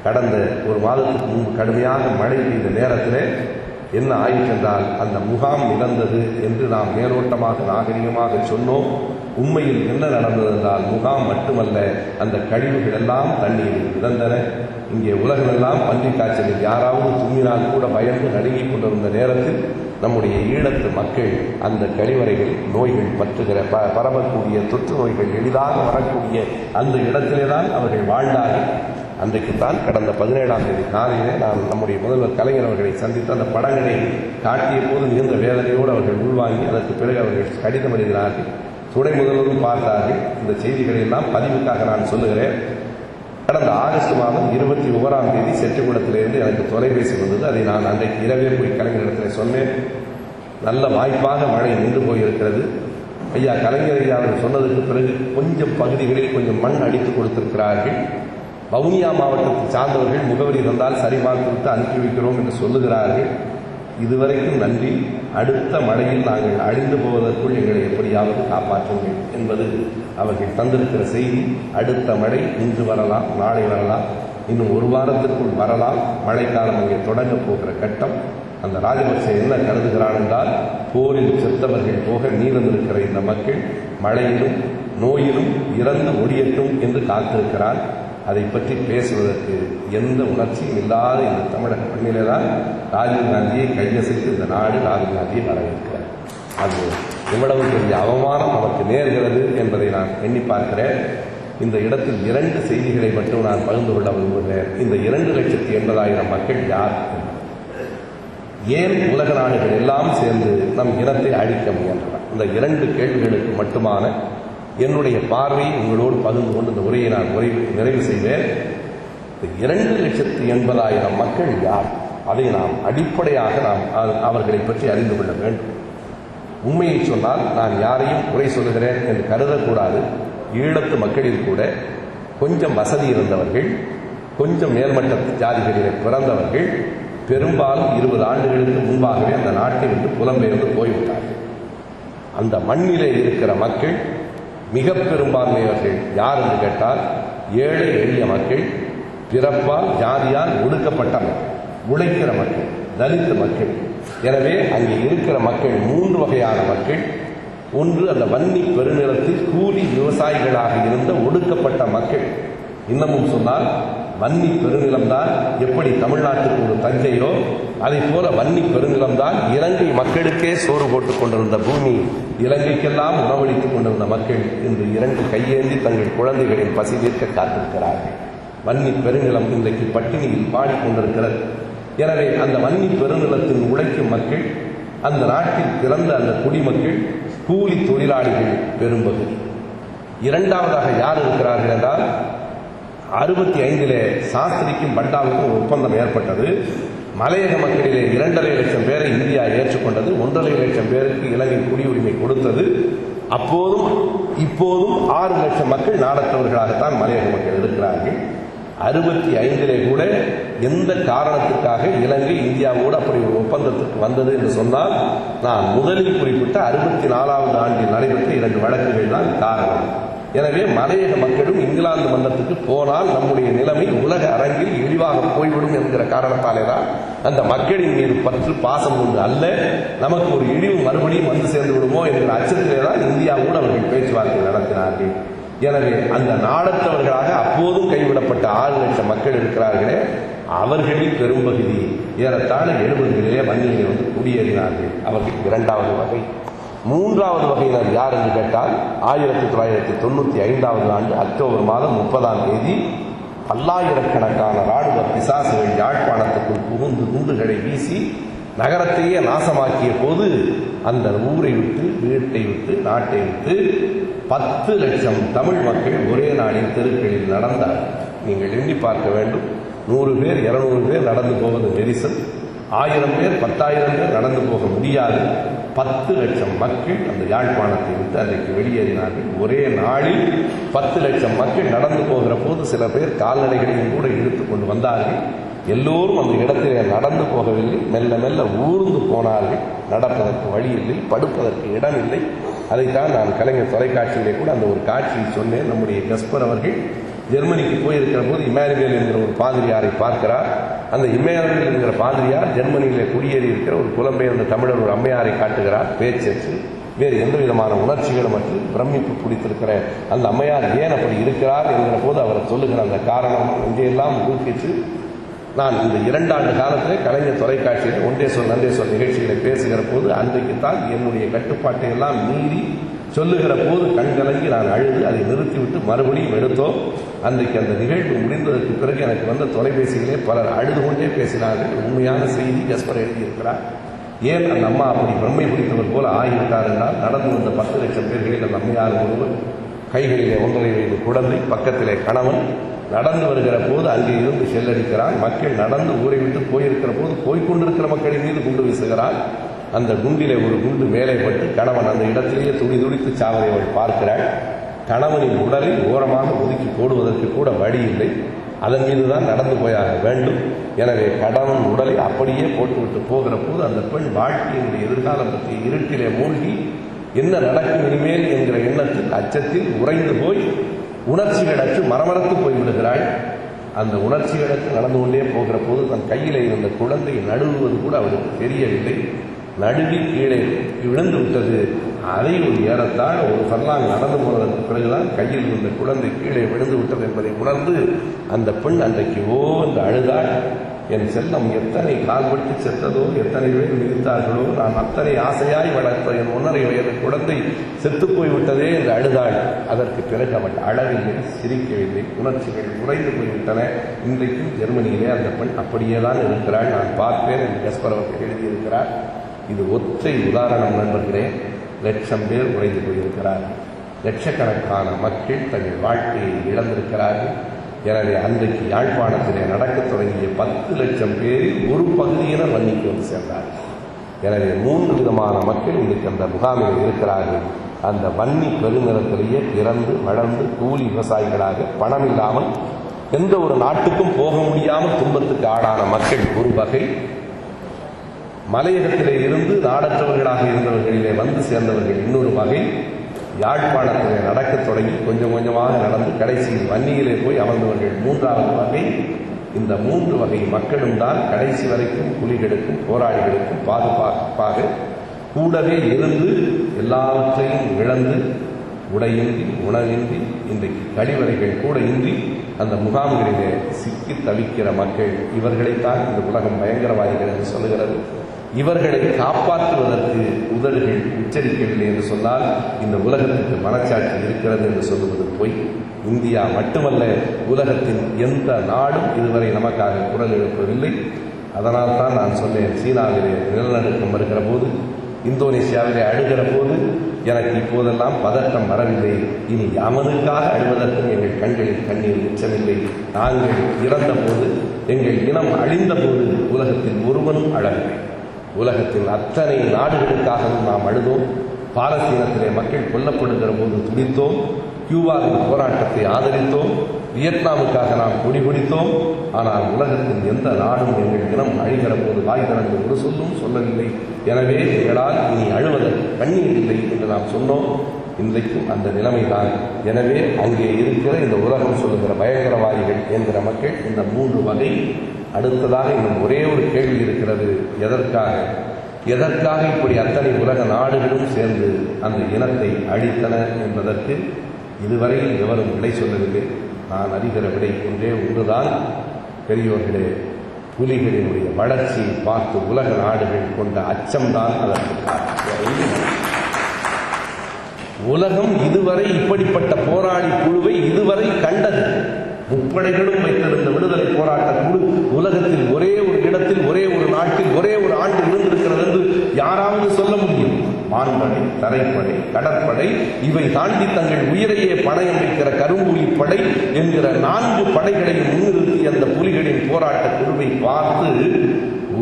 கடந்த ஒரு மாதத்துக்கு முன்பு கடுமையாக மழை பெய்த நேரத்தில் என்ன ஆயிற்று என்றால், அந்த முகாம் இழந்தது என்று நாம் மேலோட்டமாக நாகரிகமாக சொன்னோம். உண்மையில் என்ன நடந்தது என்றால், முகாம் மட்டுமல்ல, அந்த கழிவுகள் எல்லாம் தண்ணீரில் மிதந்தன. இங்கே உலகமெல்லாம் பன்றி காய்ச்சலில் யாராவது தும்மினால் கூட பயந்து நடுங்கிக் கொண்டிருந்த நேரத்தில் நம்முடைய ஈழத்து மக்கள் அந்த கழிவறைகள் நோய்கள் பற்றுகிற பரவக்கூடிய தொற்று நோய்கள் எளிதாக வரக்கூடிய அந்த இடத்திலே தான் அவர்கள் வாழ்ந்தார்கள். அன்றைக்குத்தான் கடந்த 17ஆம் தேதி காலையிலே நான் நம்முடைய முதல்வர் கலைஞர் அவர்களை சந்தித்து அந்த படங்களை காட்டிய போது மிகுந்த வேதனையோடு அவர்கள் உள்வாங்கி அதற்கு பிறகு அவர்கள் கடிதம் எழுதினார்கள். துணை முதல்வரும் பார்த்தார்கள். இந்த செய்திகளை எல்லாம் பதிவுக்காக நான் சொல்லுகிறேன். கடந்த ஆகஸ்ட் மாதம் 21ஆம் தேதி செட்டிகுளத்திலிருந்து எனக்கு தொலைபேசி வந்தது. அதை நான் அன்றைக்கு இரவே போய் கலைஞரிடத்தில் சொன்னேன். நல்ல வாய்ப்பாக மழை நின்று போயிருக்கிறது. ஐயா கலைஞர் ஐயா அவர்கள் சொன்னதற்கு பிறகு கொஞ்சம் பகுதிகளில் கொஞ்சம் மண் அடித்து கொடுத்திருக்கிறார்கள். வவுனியா மாவட்டத்தை சார்ந்தவர்கள் முகவரி தந்தால் சரிபார்த்து விட்டு அனுப்பி வைக்கிறோம் என்று சொல்லுகிறார்கள். இதுவரைக்கும் நன்றி. அடுத்த மழையில் நாங்கள் அழிந்து போவதற்குள் எங்களை எப்படியாவது காப்பாற்றுங்கள் என்பது அவர்கள் தந்திருக்கிற செய்தி. அடுத்த மழை இன்று வரலாம், நாளை வரலாம், இன்னும் ஒரு வாரத்திற்குள் வரலாம். மழைக்காலம் அங்கே தொடங்கப் போகிற கட்டம். அந்த ராஜபக்சே என்ன கருதுகிறான் என்றால், போரில் செத்தவர்கள் போக மீதமிருக்கிற இந்த மக்கள் மழையிலும் நோயிலும் இறந்து ஒடியட்டும் என்று காத்திருக்கிறான். அதை பற்றி பேசுவதற்கு எந்த உணர்ச்சியும் இல்லாத இந்த தமிழக மண்ணிலே தான் ராஜீவ் காந்தியை கையசைத்து இந்த நாடு ராஜீவ் காந்தியை வரவேற்கிறார். அது எவ்வளவு பெரிய அவமானம் நமக்கு நேர்கிறது என்பதை நான் எண்ணி பார்க்கிறேன். இந்த இடத்தில் 2 செய்திகளை மட்டும் நான் பகிர்ந்து கொள்ள விரும்புகிறேன். இந்த 2,80,000 மக்கள் யார்? ஏன் உலக நாடுகள் எல்லாம் சேர்ந்து நம் இனத்தை அழிக்க முயன்றன? இந்த 2 கேள்விகளுக்கு மட்டுமான என்னுடைய பார்வையை உங்களோடு பகிர்ந்து கொண்டு இந்த உரையை நான் நிறைவு செய்வேன். 2,80,000 மக்கள் யார்? அதை நாம் அடிப்படையாக அவர்களை பற்றி அறிந்து கொள்ள வேண்டும். உண்மையை சொன்னால் நான் யாரையும் குறை சொல்லுகிறேன் என்று கருதக்கூடாது. ஈழத்து மக்களில் கூட கொஞ்சம் வசதி இருந்தவர்கள், கொஞ்சம் மேல்மட்ட ஜாதிகளிலே பிறந்தவர்கள் பெரும்பாலும் 20 ஆண்டுகளுக்கு முன்பாகவே அந்த நாட்டை விட்டு புலம்பெயர்ந்து போய்விட்டார்கள். அந்த மண்ணிலே இருக்கிற மக்கள் மிக பெரும்பான்மையவர்கள் யார் என்று கேட்டால், ஏழை எளிய மக்கள், பிறப்பால் ஜாதியால் ஒடுக்கப்பட்ட மக்கள், உழைக்கிற மக்கள், தலித் மக்கள். எனவே அங்கே இருக்கிற மக்கள் 3 வகையான மக்கள். ஒன்று, அந்த வன்னி பெருநிலத்தில் கூலி விவசாயிகளாக இருந்த ஒடுக்கப்பட்ட மக்கள். இன்னமும் சொன்னால் வன்னி பெருநிலம்தான் எப்படி தமிழ்நாட்டுக்கு ஒரு தஞ்சையோ அதை போல வன்னி பெருநிலம்தான் இலங்கை மக்களுக்கே சோறு போட்டுக் கொண்டிருந்த பூமி. இலங்கைக்கெல்லாம் உணவளித்துக் கொண்டிருந்த மக்கள் இன்று 2 கையேந்தி தங்கள் குழந்தைகளின் பசி தீர்க்க காத்திருக்கிறார்கள். வன்னி பெருநிலம் இன்றைக்கு பட்டினியில் பாடிக்கொண்டிருக்கிறது. எனவே அந்த வன்னி பெருநிலத்தின் உழைக்கும் மக்கள், அந்த நாட்டில் பிறந்த அந்த குடிமக்கள், கூலி தொழிலாளிகள் பெரும்பகுதி. இரண்டாவதாக யார் இருக்கிறார்கள் என்றால், 65 சாஸ்திரிக்கும் பண்டாவுக்கும் ஒப்பந்தம் ஏற்பட்டது. மலையக மக்களிலே 2.5 லட்சம் பேரை இந்தியா ஏற்றுக்கொண்டது. 1.5 லட்சம் பேருக்கு இலங்கை குடியுரிமை கொடுத்தது. அப்போதும் இப்போதும் 6 லட்சம் மக்கள் நாடற்றவர்களாகத்தான் மலையக மக்கள் இருக்கிறார்கள். 65 கூட எந்த காரணத்துக்காக இலங்கை இந்தியாவோடு அப்படி ஒரு ஒப்பந்தத்திற்கு வந்தது என்று சொன்னால், நான் முதலில் குறிப்பிட்ட 64வது ஆண்டில் நடைபெற்ற 2 வழக்குகள் தான் காரணம். எனவே மலையக மக்களும் இங்கிலாந்து மன்றத்துக்கு போனால் நம்முடைய நிலைமை உலக அரங்கில் இழிவாக போய்விடும் என்கிற காரணத்தாலே தான் அந்த மக்களின் மீது பற்று பாசம் கொண்டு அல்ல, நமக்கு ஒரு இழிவு மறுபடியும் வந்து சேர்ந்து விடுமோ என்கிற அச்சத்திலே தான் இந்தியாவோடு அவர்கள் பேச்சுவார்த்தை நடத்தினார்கள். எனவே அந்த நாடற்றவர்களாக அப்போதும் கைவிடப்பட்ட 6 லட்சம் மக்கள் இருக்கிறார்களே, அவர்களில் பெரும்பகுதி ஏறத்தாழ 70களிலே வன்னியிலே வந்து குடியேறினார்கள். அவர்கள் 2வது வகை. 3வது வகையினர் யார் என்று கேட்டால், 1995 ஆண்டு அக்டோபர் மாதம் 30ஆம் தேதி பல்லாயிரக்கணக்கான ராணுவ பிசாசுகள் யாழ்ப்பாணத்துக்குள் புகுந்து குண்டுகளை வீசி நகரத்தையே நாசமாக்கிய போது அந்த ஊரை விட்டு, வீட்டை விட்டு, நாட்டை விட்டு 10 லட்சம் தமிழ் மக்கள் ஒரே நாளில் தெருக்களில் நடந்தார். நீங்கள் எண்ணி பார்க்க வேண்டும். 100 பேர் 200 பேர் நடந்து போவது நெரிசல். 1000 பேர் 10,000 பேர் நடந்து போக முடியாது. 10 லட்சம் மக்கள் அந்த யாழ்ப்பாணத்தை விட்டு அன்றைக்கு வெளியேறினார்கள். ஒரே நாளில் 10 லட்சம் மக்கள் நடந்து போகிற போது சில பேர் கால்நடைகளையும் கூட இழுத்துக் கொண்டு வந்தார்கள். எல்லோரும் அந்த இடத்திலே நடந்து போகவில்லை, மெல்ல மெல்ல ஊர்ந்து போனார்கள். நடப்பதற்கு வழி இல்லை, படுப்பதற்கு இடம் இல்லை. அதைத்தான் நான் கலைஞர் தொலைக்காட்சியிலே கூட அந்த ஒரு காட்சியை சொன்னேன். நம்முடைய கஸ்பர் அவர்கள் ஜெர்மனிக்கு போயிருக்கிற போது இமானுவேல் என்கிற ஒரு பாதிரியாரை பார்க்கிறார். அந்த இமானுவேல் என்கிற பாதிரியார் ஜெர்மனியிலே குடியேறி இருக்கிற ஒரு புலம்பெயர்ந்த தமிழர் ஒரு அம்மையாரை காட்டுகிறார். பேச்சற்று, வேறு எந்த விதமான உணர்ச்சிகளும் அற்று பிரமிப்பு பிடித்திருக்கிற அந்த அம்மையார் ஏன் அப்படி இருக்கிறார் என்கிற போது அவர் சொல்லுகிற அந்த காரணம் இங்கெல்லாம் ஊக்கிட்டு, நான் இந்த 2 ஆண்டு காலத்திலே கலைஞர் தொலைக்காட்சியில் ஒன்றே சொல் நன்றே சொல் நிகழ்ச்சிகளை பேசுகிற போது அன்றைக்குத்தான் என்னுடைய கட்டுப்பாட்டை எல்லாம் மீறி சொல்லுகிற போது கண்கலங்கி நான் அழுது அதை நிறுத்திவிட்டு மறுபடியும் எடுத்தோம். அன்றைக்கு அந்த நிகழ்வு முடிந்ததற்கு பிறகு எனக்கு வந்த தொலைபேசிகளே பலர் அழுது கொண்டே பேசினார்கள். உண்மையான செய்தி கஸ்பர் எழுதியிருக்கிறார். ஏன் அந்த அம்மா அப்படி பிரம்மை பிடித்தவர் போல ஆகிவிட்டார் என்றால், நடந்து வந்த 10 லட்சம் பேர்களில் அந்த அம்மையார் ஒருவர், கைகளிலே 1.5 வயது குழந்தை, பக்கத்திலே கணவன், நடந்து வருகிற போது அங்கே இருந்து செல்லடிக்கிறான். மக்கள் நடந்து ஊரை விட்டு போயிருக்கிற போது போய்கொண்டிருக்கிற மக்களின் மீது குண்டு வீசுகிறாள். அந்த குண்டிலே ஒரு குண்டு மேலே பட்டு கணவன் அந்த இடத்திலேயே துடி துடித்து சாவதை அவள் பார்க்கிறாள். கணவனின் உடலை ஓரமாக ஒதுக்கி போடுவதற்கு கூட வழி இல்லை. அதன் மீதுதான் நடந்து போயாக வேண்டும். எனவே கணவன் உடலை அப்படியே போட்டுவிட்டு போகிற போது அந்த பெண் வாழ்க்கையினுடைய எதிர்காலம் பற்றி இருட்டிலே மூழ்கி என்ன நடக்கும் இனிமேல் என்கிற எண்ணத்தில், அச்சத்தில் உறைந்து போய் உணர்ச்சிகளற்று மரமரத்து போய்விடுகிறாள். அந்த உணர்ச்சிகளற்று நடந்து கொண்டே போகிற போது தன் கையில் இருந்த குழந்தை நடுவுவது கூட அவருக்கு தெரியவில்லை. நடுவி கீழே விழுந்து விட்டது. அதை ஒரு ஏறத்தாழ ஒரு ஃபர்லாங் நடந்து போனதற்கு பிறகுதான் கையில் இருந்த குழந்தை கீழே விழுந்து விட்டது என்பதை உணர்ந்து அந்த பெண் அன்றைக்கு என்று அழுதாள். என் செல்லம் எத்தனை கால்பட்டு செத்ததோ, எத்தனை பேர் மிதித்தார்களோ, நான் அத்தனை ஆசையாய் வளர்த்த என் 1.5 வயது குழந்தை செத்து போய்விட்டதே என்று அழுதாள். அதற்கு பிறகு அவள் அழவில்லை, சிரிக்கவில்லை, உணர்ச்சிகள் குறைந்து போய்விட்டன. இன்றைக்கும் ஜெர்மனியிலே அந்த பெண் அப்படியே தான் இருக்கிறாள். நான் பார்ப்பேன் என்று கஸ்பர் அவர்கள் எழுதியிருக்கிறார். இது ஒற்றை உதாரணம் நண்பர்களே. 1 லட்சம் பேர் குறைந்து போயிருக்கிறார்கள். லட்சக்கணக்கான மக்கள் தங்கள் வாழ்க்கையை இழந்திருக்கிறார்கள். எனவே அன்றைக்கு யாழ்ப்பாணத்திலே நடக்கத் தொடங்கிய 10 லட்சம் பேரில் ஒரு பகுதியினர் வன்னிக்கு வந்து சேர்ந்தார்கள். எனவே 3 விதமான மக்கள் இன்றைக்கு அந்த முகாமில் இருக்கிறார்கள். அந்த வன்னி பெருநிலத்திலேயே பிறந்து வளர்ந்து கூலி விவசாயிகளாக பணம் இல்லாமல் எந்த ஒரு நாட்டுக்கும் போக முடியாமல் துன்பத்துக்கு ஆளான மக்கள் ஒரு வகை. மலையகத்திலே இருந்து நாடற்றவர்களாக இருந்தவர்களிலே வந்து சேர்ந்தவர்கள் இன்னொரு வகை. யாழ்ப்பாணத்திலே நடக்கத் தொடங்கி கொஞ்சம் கொஞ்சமாக நடந்து கடைசியில் வன்னியிலே போய் அமர்ந்தவர்கள் 3வது வகை. இந்த 3 வகை மக்களும் தான் கடைசி வரைக்கும் புலிகளுக்கும் போராளிகளுக்கும் பாதுகாப்பாக கூடவே இருந்து எல்லாவற்றையும் இழந்து உடையின்றி உணவின்றி இன்றைக்கு கழிவறைகள் கூட இன்றி அந்த முகாம்களிலே சிக்கி தவிக்கிற மக்கள். இவர்களைத்தான் இந்த உலகம் பயங்கரவாதிகள் என்று சொல்லுகிறது. இவர்களை காப்பாற்றுவதற்கு உதடுகள் உச்சரிக்கவில்லை என்று சொன்னால் இந்த உலகத்திற்கு மனச்சாட்சி இருக்கிறது என்று சொல்லுவது பொய். இந்தியா மட்டுமல்ல, உலகத்தின் எந்த நாடும் இதுவரை நமக்காக குரல் எழுப்பவில்லை. அதனால் தான் நான் சொன்னேன், சீனாவிலே நிலநடுக்கம் வருகிற போது, இந்தோனேசியாவிலே அழுகிற போது எனக்கு இப்போதெல்லாம் பதட்டம் வரவில்லை. இனி அவனுக்காக அழுவதற்கும் எங்கள் கண்களில் கண்ணீர் உச்சமில்லை. நாங்கள் இறந்த போது, எங்கள் இனம் அழிந்த போது உலகத்தில் ஒருவனும் அழவில்லை. உலகத்தில் அத்தனை நாடுகளுக்காகவும் நாம் அழுதோம். பாலஸ்தீனத்திலே மக்கள் கொல்லப்படுகிற போது துடித்தோம். கியூபாவின் போராட்டத்தை ஆதரித்தோம். வியட்நாமுக்காக நாம் கொடி பிடித்தோம். ஆனால் உலகத்தின் எந்த நாடும் எங்கள் இனம் அழிகிற போது வாய் திறந்து ஒரு சொல்லும் சொல்லவில்லை. எனவே எங்களால் இனி அழுவதற்கு கண்ணீர் இல்லை என்று நாம் சொன்னோம். இன்றைக்கும் அந்த நிலைமைதான். எனவே அங்கே இருக்கிற இந்த உலகம் சொல்லுகிற பயங்கரவாதிகள் என்கிற மக்கள் இந்த 3 வகை. அடுத்ததாக இன்னும் ஒரே ஒரு கேள்வி இருக்கிறது, எதற்காக இப்படி அத்தனை உலக நாடுகளும் சேர்ந்து அந்த இனத்தை அழித்தன என்பதற்கு இதுவரையில் எவரும் விடை சொல்லவில்லை. நான் அறிகிற விடை ஒன்றுதான், பெரியோர்களே, புலிகளினுடைய வளர்ச்சியை பார்த்து உலக நாடுகள் கொண்ட அச்சம்தான் அதற்கு காரணம். உலகம் இதுவரை இப்படிப்பட்ட போராளி குழுவை இதுவரை கண்டது. முப்படைகளும் வைத்திருந்த விடுதலை போராட்ட குழு உலகத்தில் ஒரே ஒரு இடத்தில், ஒரே ஒரு நாட்டில், ஒரே ஒரு ஆண்டு இருந்திருக்கிறது என்று யாராவது சொல்ல முடியும்? வான்படை, தரைப்படை, கடற்படை, இவை தாண்டி தங்கள் உயிரையே பணயம் வைக்கிற கரும்புலிப்படை என்கிற 4 படைகளையும் முன்னிறுத்தி அந்த புலிகளின் போராட்ட குழுவை பார்த்து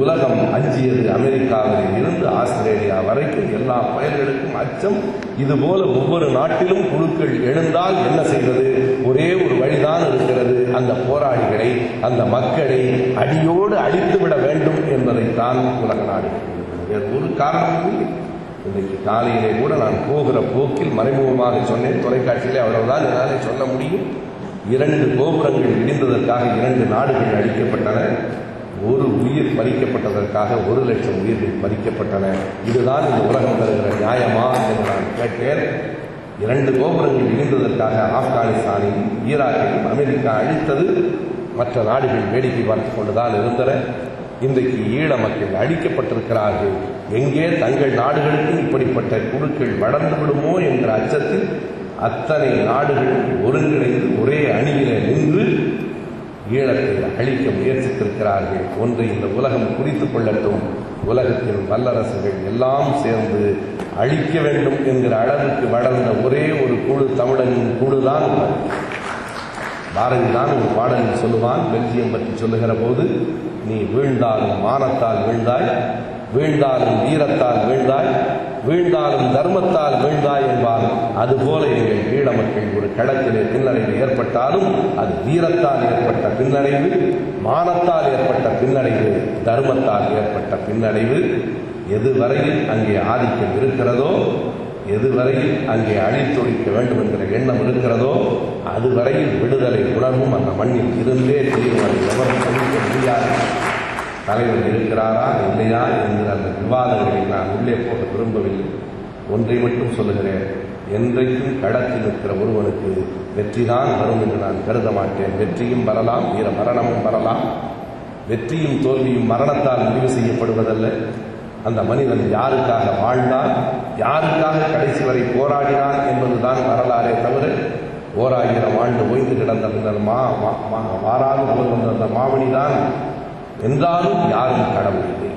உலகம் அஞ்சியது. அமெரிக்காவில் இருந்து ஆஸ்திரேலியா வரைக்கும் எல்லா பயல்களுக்கும் அச்சம். இதுபோல ஒவ்வொரு நாட்டிலும் குழுக்கள் எழுந்தால் என்ன செய்வது? ஒரே ஒரு வழிதான் இருக்கிறது, அந்த போராளிகளை, அந்த மக்களை அடியோடு அழித்துவிட வேண்டும் என்பதைத்தான் உலக நாடுகள். ஒரு காரணம் இல்லை. இன்றைக்கு காலையிலே கூட நான் போகிற போக்கில் மறைமுகமாக சொன்னேன், தொலைக்காட்சியிலே அவ்வளவுதான் என்னாலே சொல்ல முடியும். 2 கோபுரங்கள் இடிந்ததற்காக 2 நாடுகள் அழிக்கப்பட்டன. ஒரு உயிர் பறிக்கப்பட்டதற்காக 1 லட்சம் உயிர்கள் பறிக்கப்பட்டன. இதுதான் இந்த உலகம் தருகிற நியாயமா என்று நான் கேட்டேன். 2 கோபுரங்கள் இடிந்ததற்காக ஆப்கானிஸ்தானையும் ஈராக்கையும் அமெரிக்கா அழித்தது. மற்ற நாடுகள் வேடிக்கை பார்த்துக் கொண்டுதான் இருந்தன. இன்றைக்கு ஈழ மக்கள் அழிக்கப்பட்டிருக்கிறார்கள். எங்கே தங்கள் நாடுகளுக்கும் இப்படிப்பட்ட குழுக்கள் வளர்ந்து விடுமோ என்ற அச்சத்தில் அத்தனை நாடுகள் ஒருங்கிணைந்து ஒரே அணியிலே நின்று ஈழத்தை அழிக்க முயற்சித்திருக்கிறார்கள். ஒன்றை இந்த உலகம் குறித்துக் கொள்ளட்டும், உலகத்தில் வல்லரசுகள் எல்லாம் சேர்ந்து அழிக்க வேண்டும் என்கிற அளவுக்கு வளர்ந்த ஒரே ஒரு குழு தமிழனின் குழுதான். பாரதிதான் ஒரு பாடலில் சொல்லுவான், பெல்ஜியம் பற்றி சொல்லுகிற போது, நீ வீழ்ந்தாலும் மானத்தால் வீழ்ந்தாய், வீழ்ந்தாலும் வீரத்தால் வீழ்ந்தாய், வீழ்ந்தாலும் தர்மத்தால் வீழ்ந்தாய் என்பார். அதுபோல எங்கள் ஈழ மக்கள் ஒரு களத்திலே பின்னடைவு ஏற்பட்டாலும் அது வீரத்தால் ஏற்பட்ட பின்னடைவு, மானத்தால் ஏற்பட்ட பின்னடைவு, தர்மத்தால் ஏற்பட்ட பின்னடைவு. எதுவரையில் அங்கே ஆதிக்கம் இருக்கிறதோ, எதுவரையில் அங்கே அழித்தொழிக்க வேண்டும் என்கிற எண்ணம் இருக்கிறதோ, அதுவரையில் விடுதலை உணர்வும் அந்த மண்ணில் இருந்தே தீர்மானம் எவரும் அழிக்க முடியாது. தலைவர் இருக்கிறாரா இல்லையா என்கிற அந்த விவாதங்களில் நான் உள்ளே போக விரும்பவில்லை. ஒன்றை மட்டும் சொல்லுகிறேன், என்றைக்கும் களத்தில் இருக்கிற ஒருவனுக்கு வெற்றிதான் வரும் என்று நான் கருத மாட்டேன். வெற்றியும் வரலாம், வீர மரணமும் வரலாம். வெற்றியும் தோல்வியும் மரணத்தால் முடிவு செய்யப்படுவதல்ல. அந்த மனிதன் யாருக்காக வாழ்ந்தான், யாருக்காக கடைசி வரை போராடினான் என்பதுதான் வரலாறே தவிர, 1000 ஆண்டு ஓய்ந்து கிடந்த பின்னர் மாறாது போல் வந்த அந்த மாமணிதான் என்றாலும் யாரும் கடவுள் இல்லை.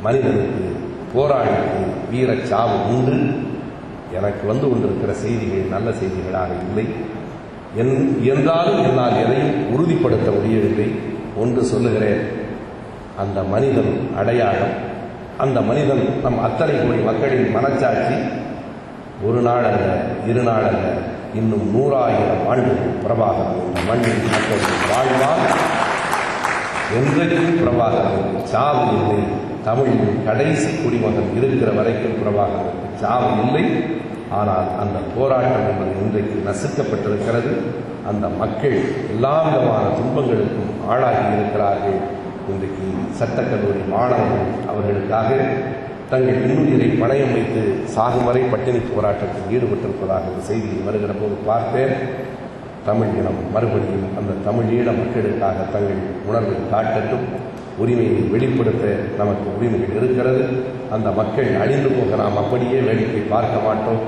மனிதனுக்கு, போராளிக்கு வீரச்சாவு உண்டு. எனக்கு வந்து கொண்டிருக்கிற செய்திகள் நல்ல செய்திகளாக இல்லை என்றாலும் என்னால் எதையும் உறுதிப்படுத்த முடியவில்லை. ஒன்று சொல்லுகிறேன், அந்த மனிதன் அடையாளம், அந்த மனிதன் நம் அத்தனை கோடி மக்களின் மனச்சாட்சி ஒரு நாள் அல்ல, 2 நாள் அல்ல, இன்னும் 100,000 ஆண்டுகள் பிரபாகரன் இந்த மண்ணின் மக்கள் வாழ்வார். என்றைக்கும் பிரபாகரனுக்கு சாவு இல்லை. தமிழின் கடைசி குடிமகன் இருக்கிற வரைக்கும் பிரபாகரனுக்கு சாவு இல்லை. ஆனால் அந்த போராட்டம் என்பது இன்றைக்கு நசுக்கப்பட்டிருக்கிறது. அந்த மக்கள் எல்லா விதமான துன்பங்களுக்கும் ஆளாகி இருக்கிறார்கள். இன்றைக்கு சட்டக்கல்லூரி மாணவர்கள் அவர்களுக்காக தங்கள் இன்னுயிரை பணயம் வைத்து சாகும் வரை பட்டினி போராட்டத்தில் ஈடுபட்டிருப்பதாக ஒரு செய்தியை வருகிற போது பார்த்தேன். தமிழ் இனம் மறுபடியும் அந்த தமிழ் ஈழ மக்களுக்காக தங்கள் உணர்வை காட்டட்டும். உரிமையை வெளிப்படுத்த நமக்கு உரிமைகள் இருக்கிறது. அந்த மக்கள் அழிந்து போக நாம் அப்படியே வேடிக்கை பார்க்க மாட்டோம்.